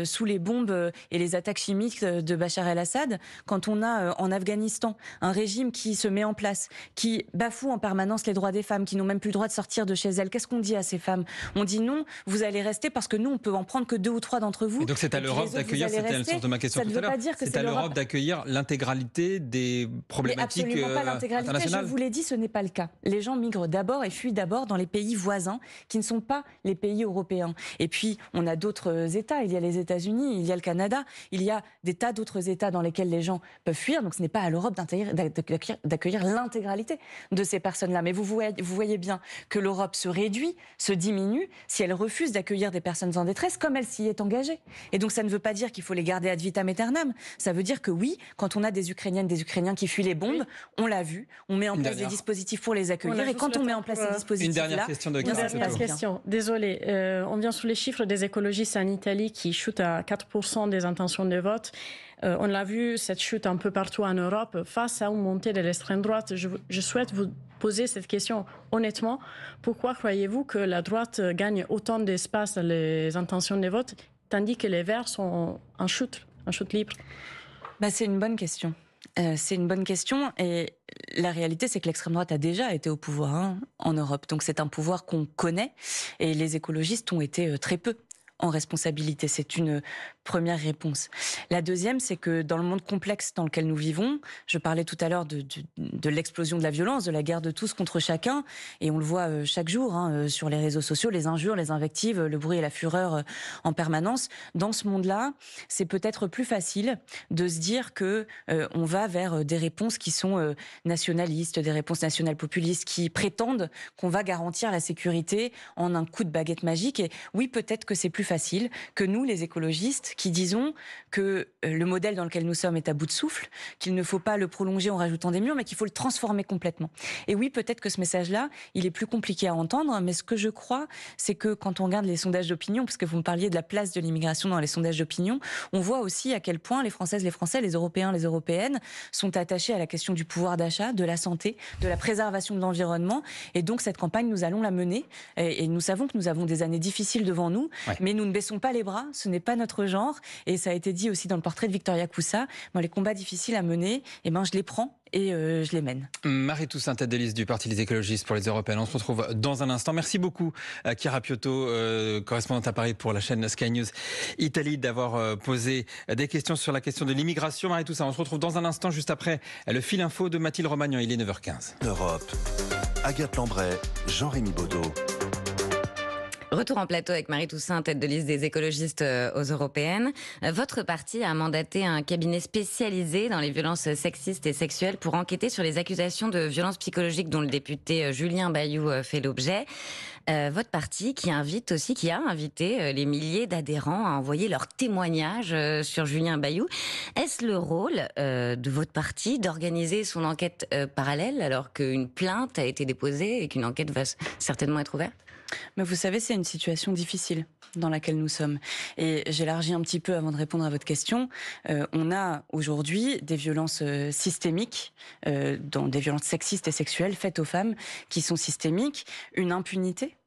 sous les bombes et les attaques chimiques de Bachar el-Assad. Quand on a en Afghanistan un régime qui se met en place, qui bafoue en permanence les droits des femmes, qui n'ont même plus le droit de sortir de chez elles, qu'est-ce qu'on dit à ces femmes? On dit non, vous allez rester parce que nous, on peut en prendre que 2 ou 3 d'entre vous. Et donc c'est à l'Europe d'accueillir, c'était le sens de ma question tout à l'heure, c'est à l'Europe d'accueillir l'intégralité des problématiques internationales. Je vous l'ai dit, ce n'est pas le cas. Les gens migrent d'abord et fuient d'abord dans les pays voisins qui ne sont pas les pays européens. Et puis, on a d'autres États. Il y a les États-Unis, il y a le Canada, il y a des tas d'autres États dans lesquels les gens peuvent fuir. Donc, ce n'est pas à l'Europe d'accueillir l'intégralité de ces personnes-là. Mais vous voyez bien que l'Europe se réduit, se diminue, si elle refuse d'accueillir des personnes en détresse, comme elle s'y est engagée. Et donc, ça ne veut pas dire qu'il faut les garder ad vitam aeternam. Ça veut dire que oui, quand on a des Ukrainiennes, des Ukrainiens qui fuient les bombes, on l'a vu, on met en place des dispositifs pour les accueillir. Et quand on met en place ces dispositifs-là... Une dernière question de Une dernière question. Désolée, on vient sous les chiffres des écologistes en Italie qui chutent à 4% des intentions de vote. On l'a vu, cette chute un peu partout en Europe. Face à une montée de l'extrême droite, je souhaite vous poser cette question honnêtement. Pourquoi croyez-vous que la droite gagne autant d'espace dans les intentions de vote, tandis que les Verts sont en chute libre? C'est une bonne question. C'est une bonne question et la réalité c'est que l'extrême droite a déjà été au pouvoir en Europe. Donc c'est un pouvoir qu'on connaît et les écologistes ont été très peu en responsabilité. C'est une première réponse. La deuxième, c'est que dans le monde complexe dans lequel nous vivons, je parlais tout à l'heure de l'explosion de la violence, de la guerre de tous contre chacun, et on le voit chaque jour sur les réseaux sociaux, les injures, les invectives, le bruit et la fureur en permanence. Dans ce monde-là, c'est peut-être plus facile de se dire que on va vers des réponses qui sont nationalistes, des réponses nationales populistes qui prétendent qu'on va garantir la sécurité en un coup de baguette magique. Et oui, peut-être que c'est plus facile que nous, les écologistes, qui disons que le modèle dans lequel nous sommes est à bout de souffle, qu'il ne faut pas le prolonger en rajoutant des murs, mais qu'il faut le transformer complètement. Et oui, peut-être que ce message-là, il est plus compliqué à entendre, mais ce que je crois, c'est que quand on regarde les sondages d'opinion, parce que vous me parliez de la place de l'immigration dans les sondages d'opinion, on voit aussi à quel point les Françaises, les Français, les Européens, les Européennes sont attachés à la question du pouvoir d'achat, de la santé, de la préservation de l'environnement. Et donc, cette campagne, nous allons la mener. Et nous savons que nous avons des années difficiles devant nous, mais nous ne baissons pas les bras, ce n'est pas notre genre. Et ça a été dit aussi dans le portrait de Victoria Coussa. Moi, les combats difficiles à mener, je les prends et je les mène. Marie-Toussaint, tête de liste du Parti des écologistes pour les Européennes. On se retrouve dans un instant. Merci beaucoup, Chiara Piotto, correspondante à Paris pour la chaîne Sky News Italie, d'avoir posé des questions sur la question de l'immigration. Marie-Toussaint, on se retrouve dans un instant, juste après le fil info de Mathilde Romagnan. Il est 9h15. Europe, Agathe Lambray, Jean-Rémy Baudot. Retour en plateau avec Marie-Toussaint, tête de liste des écologistes aux européennes. Votre parti a mandaté un cabinet spécialisé dans les violences sexistes et sexuelles pour enquêter sur les accusations de violences psychologiques dont le député Julien Bayou fait l'objet. Votre parti qui a invité les milliers d'adhérents à envoyer leurs témoignages sur Julien Bayou. Est-ce le rôle de votre parti d'organiser son enquête parallèle alors qu'une plainte a été déposée et qu'une enquête va certainement être ouverte ? Mais vous savez, c'est une situation difficile dans laquelle nous sommes. Et j'élargis un petit peu avant de répondre à votre question. On a aujourd'hui des violences systémiques, des violences sexistes et sexuelles faites aux femmes qui sont systémiques, une impunité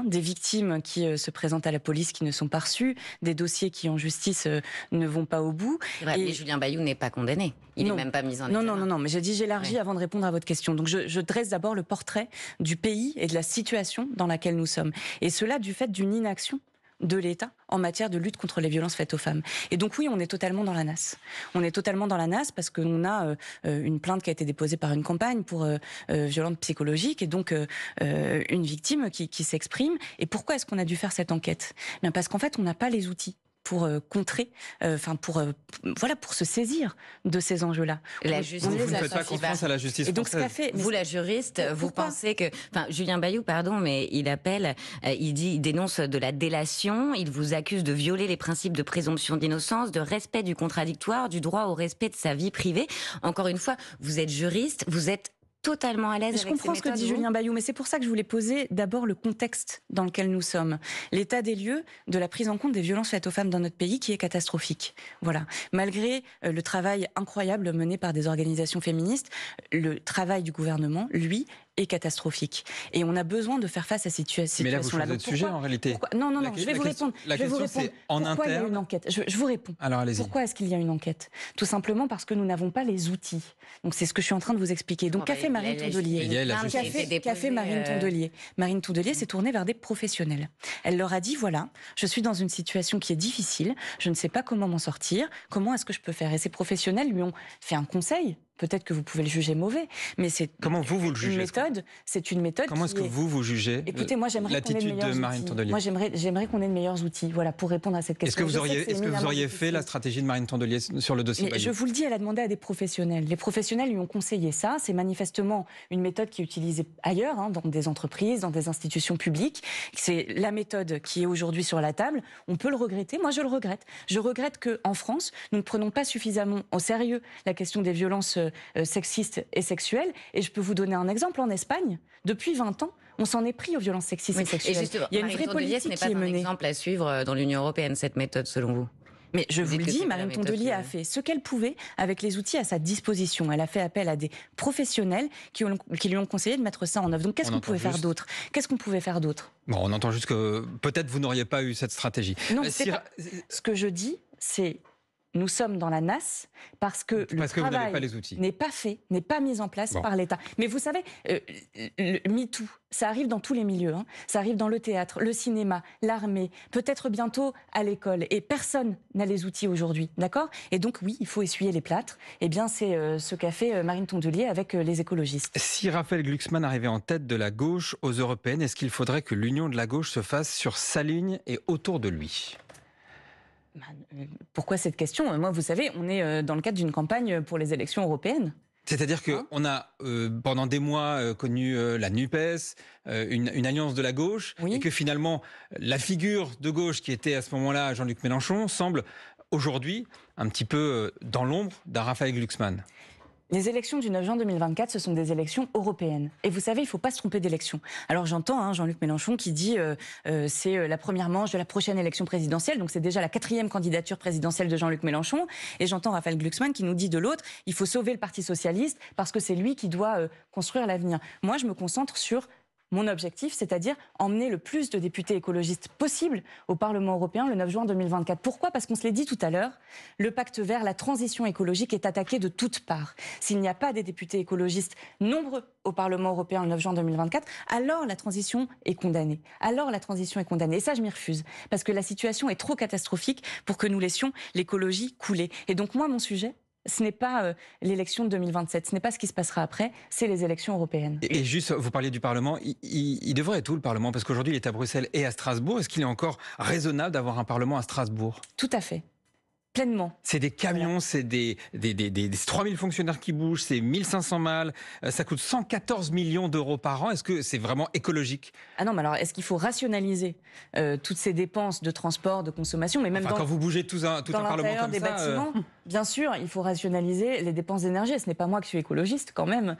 des victimes qui se présentent à la police qui ne sont pas reçues, des dossiers qui en justice ne vont pas au bout. Vrai, mais Julien Bayou n'est pas condamné. Il n'est même pas mis en examen. Non, mais j'ai dit j'élargis avant de répondre à votre question. Donc je dresse d'abord le portrait du pays et de la situation dans laquelle nous sommes. Et cela du fait d'une inaction de l'État en matière de lutte contre les violences faites aux femmes. Et donc oui, on est totalement dans la nasse. On est totalement dans la nasse parce qu'on a une plainte qui a été déposée par une campagne pour violence psychologique et donc une victime qui s'exprime. Et pourquoi est-ce qu'on a dû faire cette enquête ? Bien parce qu'en fait, on n'a pas les outils pour contrer, pour se saisir de ces enjeux-là. La justice, vous ne faites pas confiance à la justice française. Vous, la juriste, vous pensez que... Julien Bayou, pardon, mais il appelle, il dénonce de la délation, il vous accuse de violer les principes de présomption d'innocence, de respect du contradictoire, du droit au respect de sa vie privée. Encore une fois, vous êtes juriste, vous êtes totalement à l'aise avec ces méthodes. Je comprends ce que dit Julien Bayou, mais c'est pour ça que je voulais poser d'abord le contexte dans lequel nous sommes. L'état des lieux de la prise en compte des violences faites aux femmes dans notre pays qui est catastrophique. Voilà. Malgré le travail incroyable mené par des organisations féministes, le travail du gouvernement, lui, est catastrophique. Et on a besoin de faire face à cette situation-là. Mais là, vous changez de sujet en réalité. Non, je vais vous répondre. La question, c'est en interne. Pourquoi il y a une enquête ? Je vous réponds. Alors, allez-y. Pourquoi est-ce qu'il y a une enquête ? Tout simplement parce que nous n'avons pas les outils. Donc, c'est ce que je suis en train de vous expliquer. Donc, qu'a fait Marine Tondelier ? Qu'a fait Marine Tondelier ? Marine Tondelier s'est tournée vers des professionnels. Elle leur a dit, voilà, je suis dans une situation qui est difficile, je ne sais pas comment m'en sortir, comment est-ce que je peux faire ? Et ces professionnels lui ont fait un conseil. Peut-être que vous pouvez le juger mauvais, mais c'est comment vous le jugez ? C'est une méthode. Comment est-ce que vous jugez ? Écoutez, moi j'aimerais qu'on ait de meilleurs outils. Moi j'aimerais qu'on ait de meilleurs outils. Voilà, pour répondre à cette question. Est-ce que vous auriez fait la stratégie de Marine Tondelier sur le dossier Bayou ? Je vous le dis, elle a demandé à des professionnels. Les professionnels lui ont conseillé ça. C'est manifestement une méthode qui est utilisée ailleurs, dans des entreprises, dans des institutions publiques. C'est la méthode qui est aujourd'hui sur la table. On peut le regretter. Moi je le regrette. Je regrette qu'en France, nous ne prenons pas suffisamment au sérieux la question des violences sexistes et sexuelles. Et je peux vous donner un exemple. En Espagne, depuis 20 ans, on s'en est pris aux violences sexistes et sexuelles. Et justement, il y a une vraie politique qui est menée. Ce n'est pas un exemple à suivre dans l'Union européenne, cette méthode, selon vous ? Mais je vous le dis, Marine Tondelier a fait ce qu'elle pouvait avec les outils à sa disposition. Elle a fait appel à des professionnels qui lui ont conseillé de mettre ça en œuvre. Donc qu'est-ce qu'on pouvait faire d'autre ? Bon, on entend juste que peut-être vous n'auriez pas eu cette stratégie. Non, ce que je dis, c'est... Nous sommes dans la nasse parce que le travail n'est pas fait, n'est pas mis en place par l'État. Mais vous savez, le MeToo, ça arrive dans tous les milieux. Ça arrive dans le théâtre, le cinéma, l'armée, peut-être bientôt à l'école. Et personne n'a les outils aujourd'hui, d'accord ? Et donc oui, il faut essuyer les plâtres. Eh bien, c'est ce qu'a fait Marine Tondelier avec les écologistes. Si Raphaël Glucksmann arrivait en tête de la gauche aux européennes, est-ce qu'il faudrait que l'union de la gauche se fasse sur sa ligne et autour de lui ? Pourquoi cette question ? Moi, vous savez, on est dans le cadre d'une campagne pour les élections européennes. C'est-à-dire qu'on a pendant des mois connu la NUPES, une alliance de la gauche, et que finalement la figure de gauche qui était à ce moment-là Jean-Luc Mélenchon semble aujourd'hui un petit peu dans l'ombre d'un Raphaël Glucksmann. Les élections du 9 juin 2024, ce sont des élections européennes. Et vous savez, il ne faut pas se tromper d'élection. Alors j'entends Jean-Luc Mélenchon qui dit c'est la première manche de la prochaine élection présidentielle, donc c'est déjà la 4e candidature présidentielle de Jean-Luc Mélenchon. Et j'entends Raphaël Glucksmann qui nous dit de l'autre, il faut sauver le Parti socialiste parce que c'est lui qui doit construire l'avenir. Moi, je me concentre sur mon objectif, c'est-à-dire emmener le plus de députés écologistes possible au Parlement européen le 9 juin 2024. Pourquoi ? Parce qu'on se l'est dit tout à l'heure, le pacte vert, la transition écologique est attaquée de toutes parts. S'il n'y a pas des députés écologistes nombreux au Parlement européen le 9 juin 2024, alors la transition est condamnée. Et ça, je m'y refuse. Parce que la situation est trop catastrophique pour que nous laissions l'écologie couler. Et donc moi, mon sujet, ce n'est pas l'élection de 2027, ce n'est pas ce qui se passera après, c'est les élections européennes. Et juste, vous parliez du Parlement, il devrait être où le Parlement ? Parce qu'aujourd'hui, il est à Bruxelles et à Strasbourg. Est-ce qu'il est encore raisonnable d'avoir un Parlement à Strasbourg ? Tout à fait. Pleinement. C'est des camions, c'est des 3000 fonctionnaires qui bougent, c'est 1500 mâles, ça coûte 114 millions d'euros par an. Est-ce que c'est vraiment écologique ? Ah non, mais alors est-ce qu'il faut rationaliser toutes ces dépenses de transport, de consommation, mais même quand vous bougez tout un Parlement comme des ça, bâtiments, bien sûr, il faut rationaliser les dépenses d'énergie. Ce n'est pas moi qui suis écologiste quand même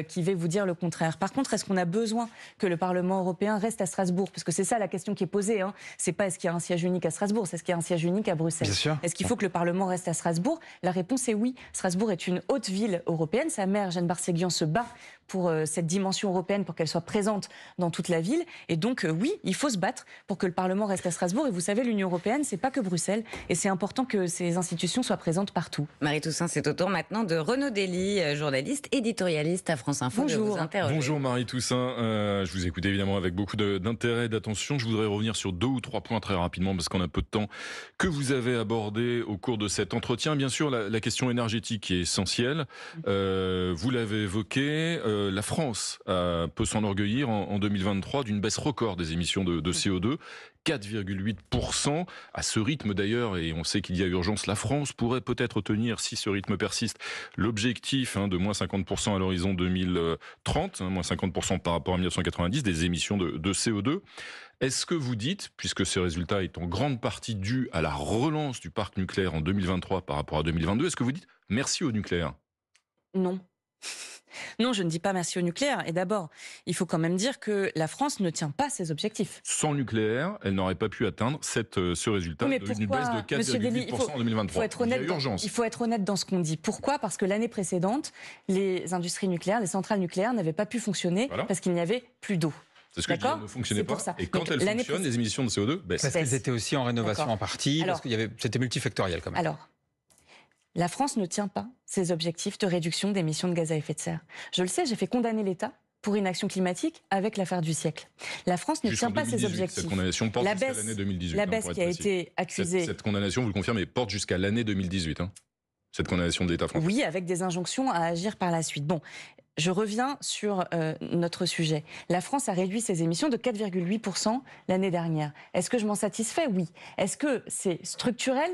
qui vais vous dire le contraire. Par contre, est-ce qu'on a besoin que le Parlement européen reste à Strasbourg ? Parce que c'est ça la question qui est posée. C'est pas est-ce qu'il y a un siège unique à Strasbourg, c'est est-ce qu'il y a un siège unique à Bruxelles. Bien sûr. Est-ce qu'il faut que le Parlement reste à Strasbourg ? La réponse est oui. Strasbourg est une haute ville européenne. Sa maire, Jeanne Barséguian, se bat pour cette dimension européenne, pour qu'elle soit présente dans toute la ville. Et donc, oui, il faut se battre pour que le Parlement reste à Strasbourg. Et vous savez, l'Union européenne, c'est pas que Bruxelles. Et c'est important que ces institutions soient présentes partout. Marie Toussaint, c'est au tour maintenant de Renaud Dely, journaliste, éditorialiste à France Info. Bonjour. De vous interroger. Bonjour Marie Toussaint. Je vous écoute évidemment avec beaucoup d'intérêt et d'attention. Je voudrais revenir sur 2 ou 3 points très rapidement parce qu'on a peu de temps que vous avez abordé au cours de cet entretien. Bien sûr, la question énergétique est essentielle. Vous l'avez évoqué. La France peut s'enorgueillir en 2023 d'une baisse record des émissions de CO2. 4,8%. À ce rythme d'ailleurs, et on sait qu'il y a urgence, la France pourrait peut-être tenir, si ce rythme persiste, l'objectif de moins 50% à l'horizon 2030, moins 50% par rapport à 1990 des émissions de CO2. Est-ce que vous dites, puisque ce résultat est en grande partie dû à la relance du parc nucléaire en 2023 par rapport à 2022, est-ce que vous dites merci au nucléaire ? Non. Non, je ne dis pas merci au nucléaire. Et d'abord, il faut quand même dire que la France ne tient pas ses objectifs. Sans nucléaire, elle n'aurait pas pu atteindre ce résultat d'une baisse de 4,8% en 2023. Il faut être honnête dans ce qu'on dit. Pourquoi ? Parce que l'année précédente, les industries nucléaires, les centrales nucléaires n'avaient pas pu fonctionner parce qu'il n'y avait plus d'eau. C'est ce que je disais, ne fonctionnait pas. Et quand elles fonctionnent, les émissions de CO2 baissent. Parce qu'elles étaient aussi en rénovation en partie, parce qu'il c'était multifactoriel quand même. Alors, la France ne tient pas ses objectifs de réduction d'émissions de gaz à effet de serre. Je le sais, j'ai fait condamner l'État pour inaction climatique avec l'affaire du siècle. La France ne tient pas ses objectifs. Cette condamnation porte jusqu'à l'année 2018. La baisse qui a été accusée... Cette condamnation, vous le confirmez, porte jusqu'à l'année 2018. Cette condamnation de l'État français. Oui, avec des injonctions à agir par la suite. Bon, je reviens sur notre sujet. La France a réduit ses émissions de 4,8% l'année dernière. Est-ce que je m'en satisfais ? Oui. Est-ce que c'est structurel ?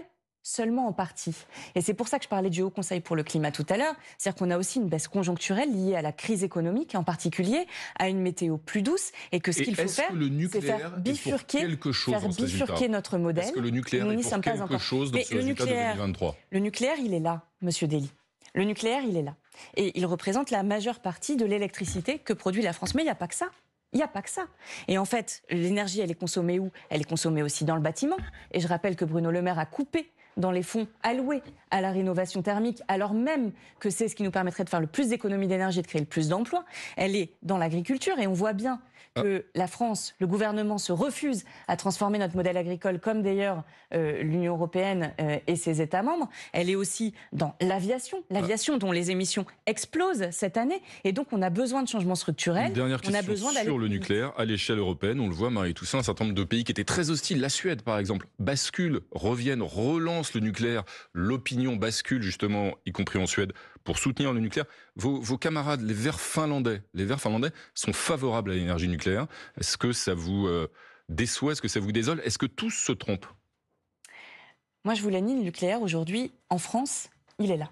Seulement en partie. Et c'est pour ça que je parlais du Haut Conseil pour le climat tout à l'heure. C'est-à-dire qu'on a aussi une baisse conjoncturelle liée à la crise économique, en particulier à une météo plus douce, et que ce qu'il faut faire, c'est faire bifurquer notre modèle. Est-ce que le nucléaire est pour quelque chose dans ce résultat de 2023 ? Le nucléaire, il est là, Monsieur Dely. Le nucléaire, il est là. Et il représente la majeure partie de l'électricité que produit la France. Mais il n'y a pas que ça. Il n'y a pas que ça. Et en fait, l'énergie, elle est consommée où ? Elle est consommée aussi dans le bâtiment. Et je rappelle que Bruno Le Maire a coupé dans les fonds alloués à la rénovation thermique, alors même que c'est ce qui nous permettrait de faire le plus d'économies d'énergie et de créer le plus d'emplois. Elle est dans l'agriculture et on voit bien que la France, le gouvernement se refuse à transformer notre modèle agricole, comme d'ailleurs l'Union européenne et ses États membres. Elle est aussi dans l'aviation dont les émissions explosent cette année. Et donc on a besoin de changements structurels. Une dernière question sur le nucléaire à l'échelle européenne. On le voit, Marie Toussaint, un certain nombre de pays qui étaient très hostiles, la Suède par exemple, basculent, reviennent, relancent le nucléaire. L'opinion bascule justement, y compris en Suède, pour soutenir le nucléaire. Vos camarades, les Verts finlandais sont favorables à l'énergie nucléaire. Est-ce que ça vous déçoit ? Est-ce que ça vous désole ? Est-ce que tous se trompent ? Moi, je vous l'ai dit, le nucléaire, aujourd'hui, en France, il est là.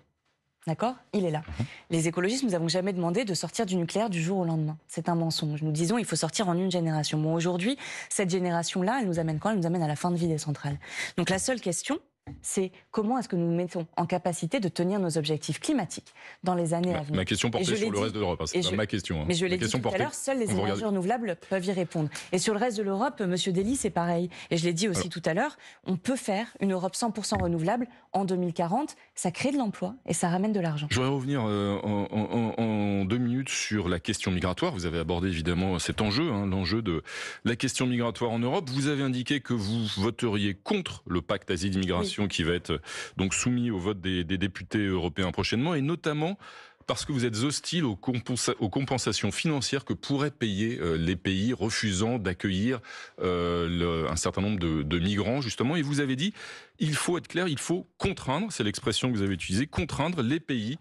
D'accord ? Il est là. Les écologistes, nous n'avons jamais demandé de sortir du nucléaire du jour au lendemain. C'est un mensonge. Nous disons il faut sortir en une génération. Bon, aujourd'hui, cette génération-là, elle nous amène quand ? Elle nous amène à la fin de vie des centrales. Donc la seule question, c'est comment est-ce que nous nous mettons en capacité de tenir nos objectifs climatiques dans les années à venir. Ma question portait sur le reste de l'Europe, c'est pas ma question. Mais je l'ai dit tout à l'heure, seules les énergies renouvelables peuvent y répondre. Et sur le reste de l'Europe, Monsieur Dely, c'est pareil. Et je l'ai dit aussi tout à l'heure, on peut faire une Europe 100% renouvelable en 2040. Ça crée de l'emploi et ça ramène de l'argent. Je voudrais revenir en 2 minutes sur la question migratoire. Vous avez abordé évidemment cet enjeu, l'enjeu de la question migratoire en Europe. Vous avez indiqué que vous voteriez contre le pacte asile-immigration qui va être donc soumis au vote des députés européens prochainement, et notamment parce que vous êtes hostile aux compensations financières que pourraient payer les pays refusant d'accueillir un certain nombre de migrants, justement. Et vous avez dit, il faut être clair, il faut contraindre, c'est l'expression que vous avez utilisée, contraindre les pays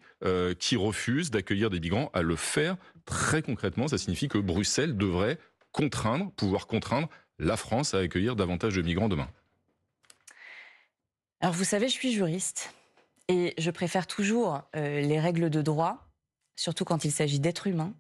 qui refusent d'accueillir des migrants à le faire. Très concrètement, ça signifie que Bruxelles devrait pouvoir contraindre la France à accueillir davantage de migrants demain. Alors vous savez, je suis juriste et je préfère toujours les règles de droit, surtout quand il s'agit d'êtres humains,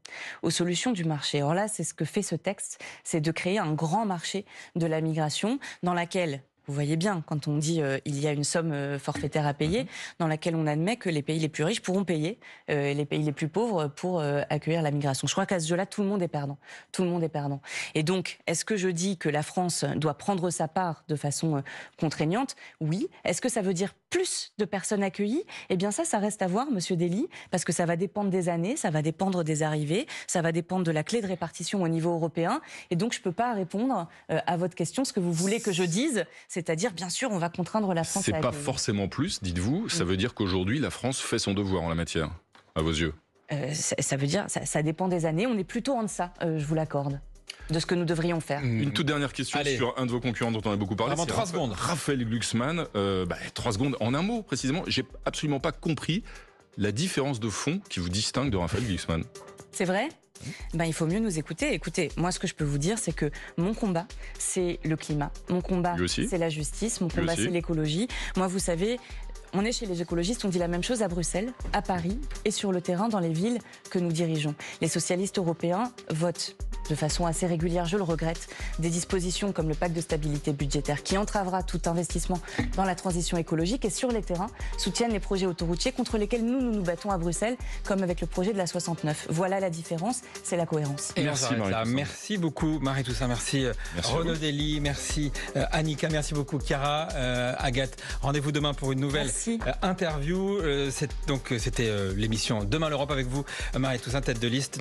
aux solutions du marché. Or là, c'est ce que fait ce texte, c'est de créer un grand marché de la migration dans laquelle... Vous voyez bien, quand on dit il y a une somme forfaitaire à payer, dans laquelle on admet que les pays les plus riches pourront payer, et les pays les plus pauvres pour accueillir la migration. Je crois qu'à ce jeu-là, tout le monde est perdant. Tout le monde est perdant. Et donc, est-ce que je dis que la France doit prendre sa part de façon contraignante ? Oui. Est-ce que ça veut dire plus de personnes accueillies, eh bien ça reste à voir, Monsieur Dely, parce que ça va dépendre des années, ça va dépendre des arrivées, ça va dépendre de la clé de répartition au niveau européen. Et donc, je ne peux pas répondre à votre question, ce que vous voulez que je dise, c'est-à-dire, bien sûr, on va contraindre la France à C'est pas accueillir. forcément plus, dites-vous. Ça veut dire qu'aujourd'hui, la France fait son devoir en la matière, à vos yeux. Ça veut dire, ça dépend des années. On est plutôt en deçà, je vous l'accorde, de ce que nous devrions faire. Une toute dernière question sur un de vos concurrents dont on a beaucoup parlé. Avant 3 secondes. Raphaël Glucksmann. 3 secondes. En un mot, précisément, j'ai absolument pas compris la différence de fond qui vous distingue de Raphaël Glucksmann. C'est vrai ? Il faut mieux nous écouter. Écoutez, moi, ce que je peux vous dire, c'est que mon combat, c'est le climat. Mon combat, c'est la justice. Mon combat, c'est l'écologie. Moi, vous savez, on est chez les écologistes, on dit la même chose à Bruxelles, à Paris et sur le terrain dans les villes que nous dirigeons. Les socialistes européens votent de façon assez régulière, je le regrette, des dispositions comme le pacte de stabilité budgétaire qui entravera tout investissement dans la transition écologique et sur les terrains soutiennent les projets autoroutiers contre lesquels nous battons à Bruxelles, comme avec le projet de la 69. Voilà la différence, c'est la cohérence. Merci beaucoup Marie Toussaint, merci Renaud Dely, merci Annika, merci beaucoup Chiara, Agathe. Rendez-vous demain pour une nouvelle interview. C'était l'émission Demain l'Europe avec vous, Marie Toussaint, tête de liste.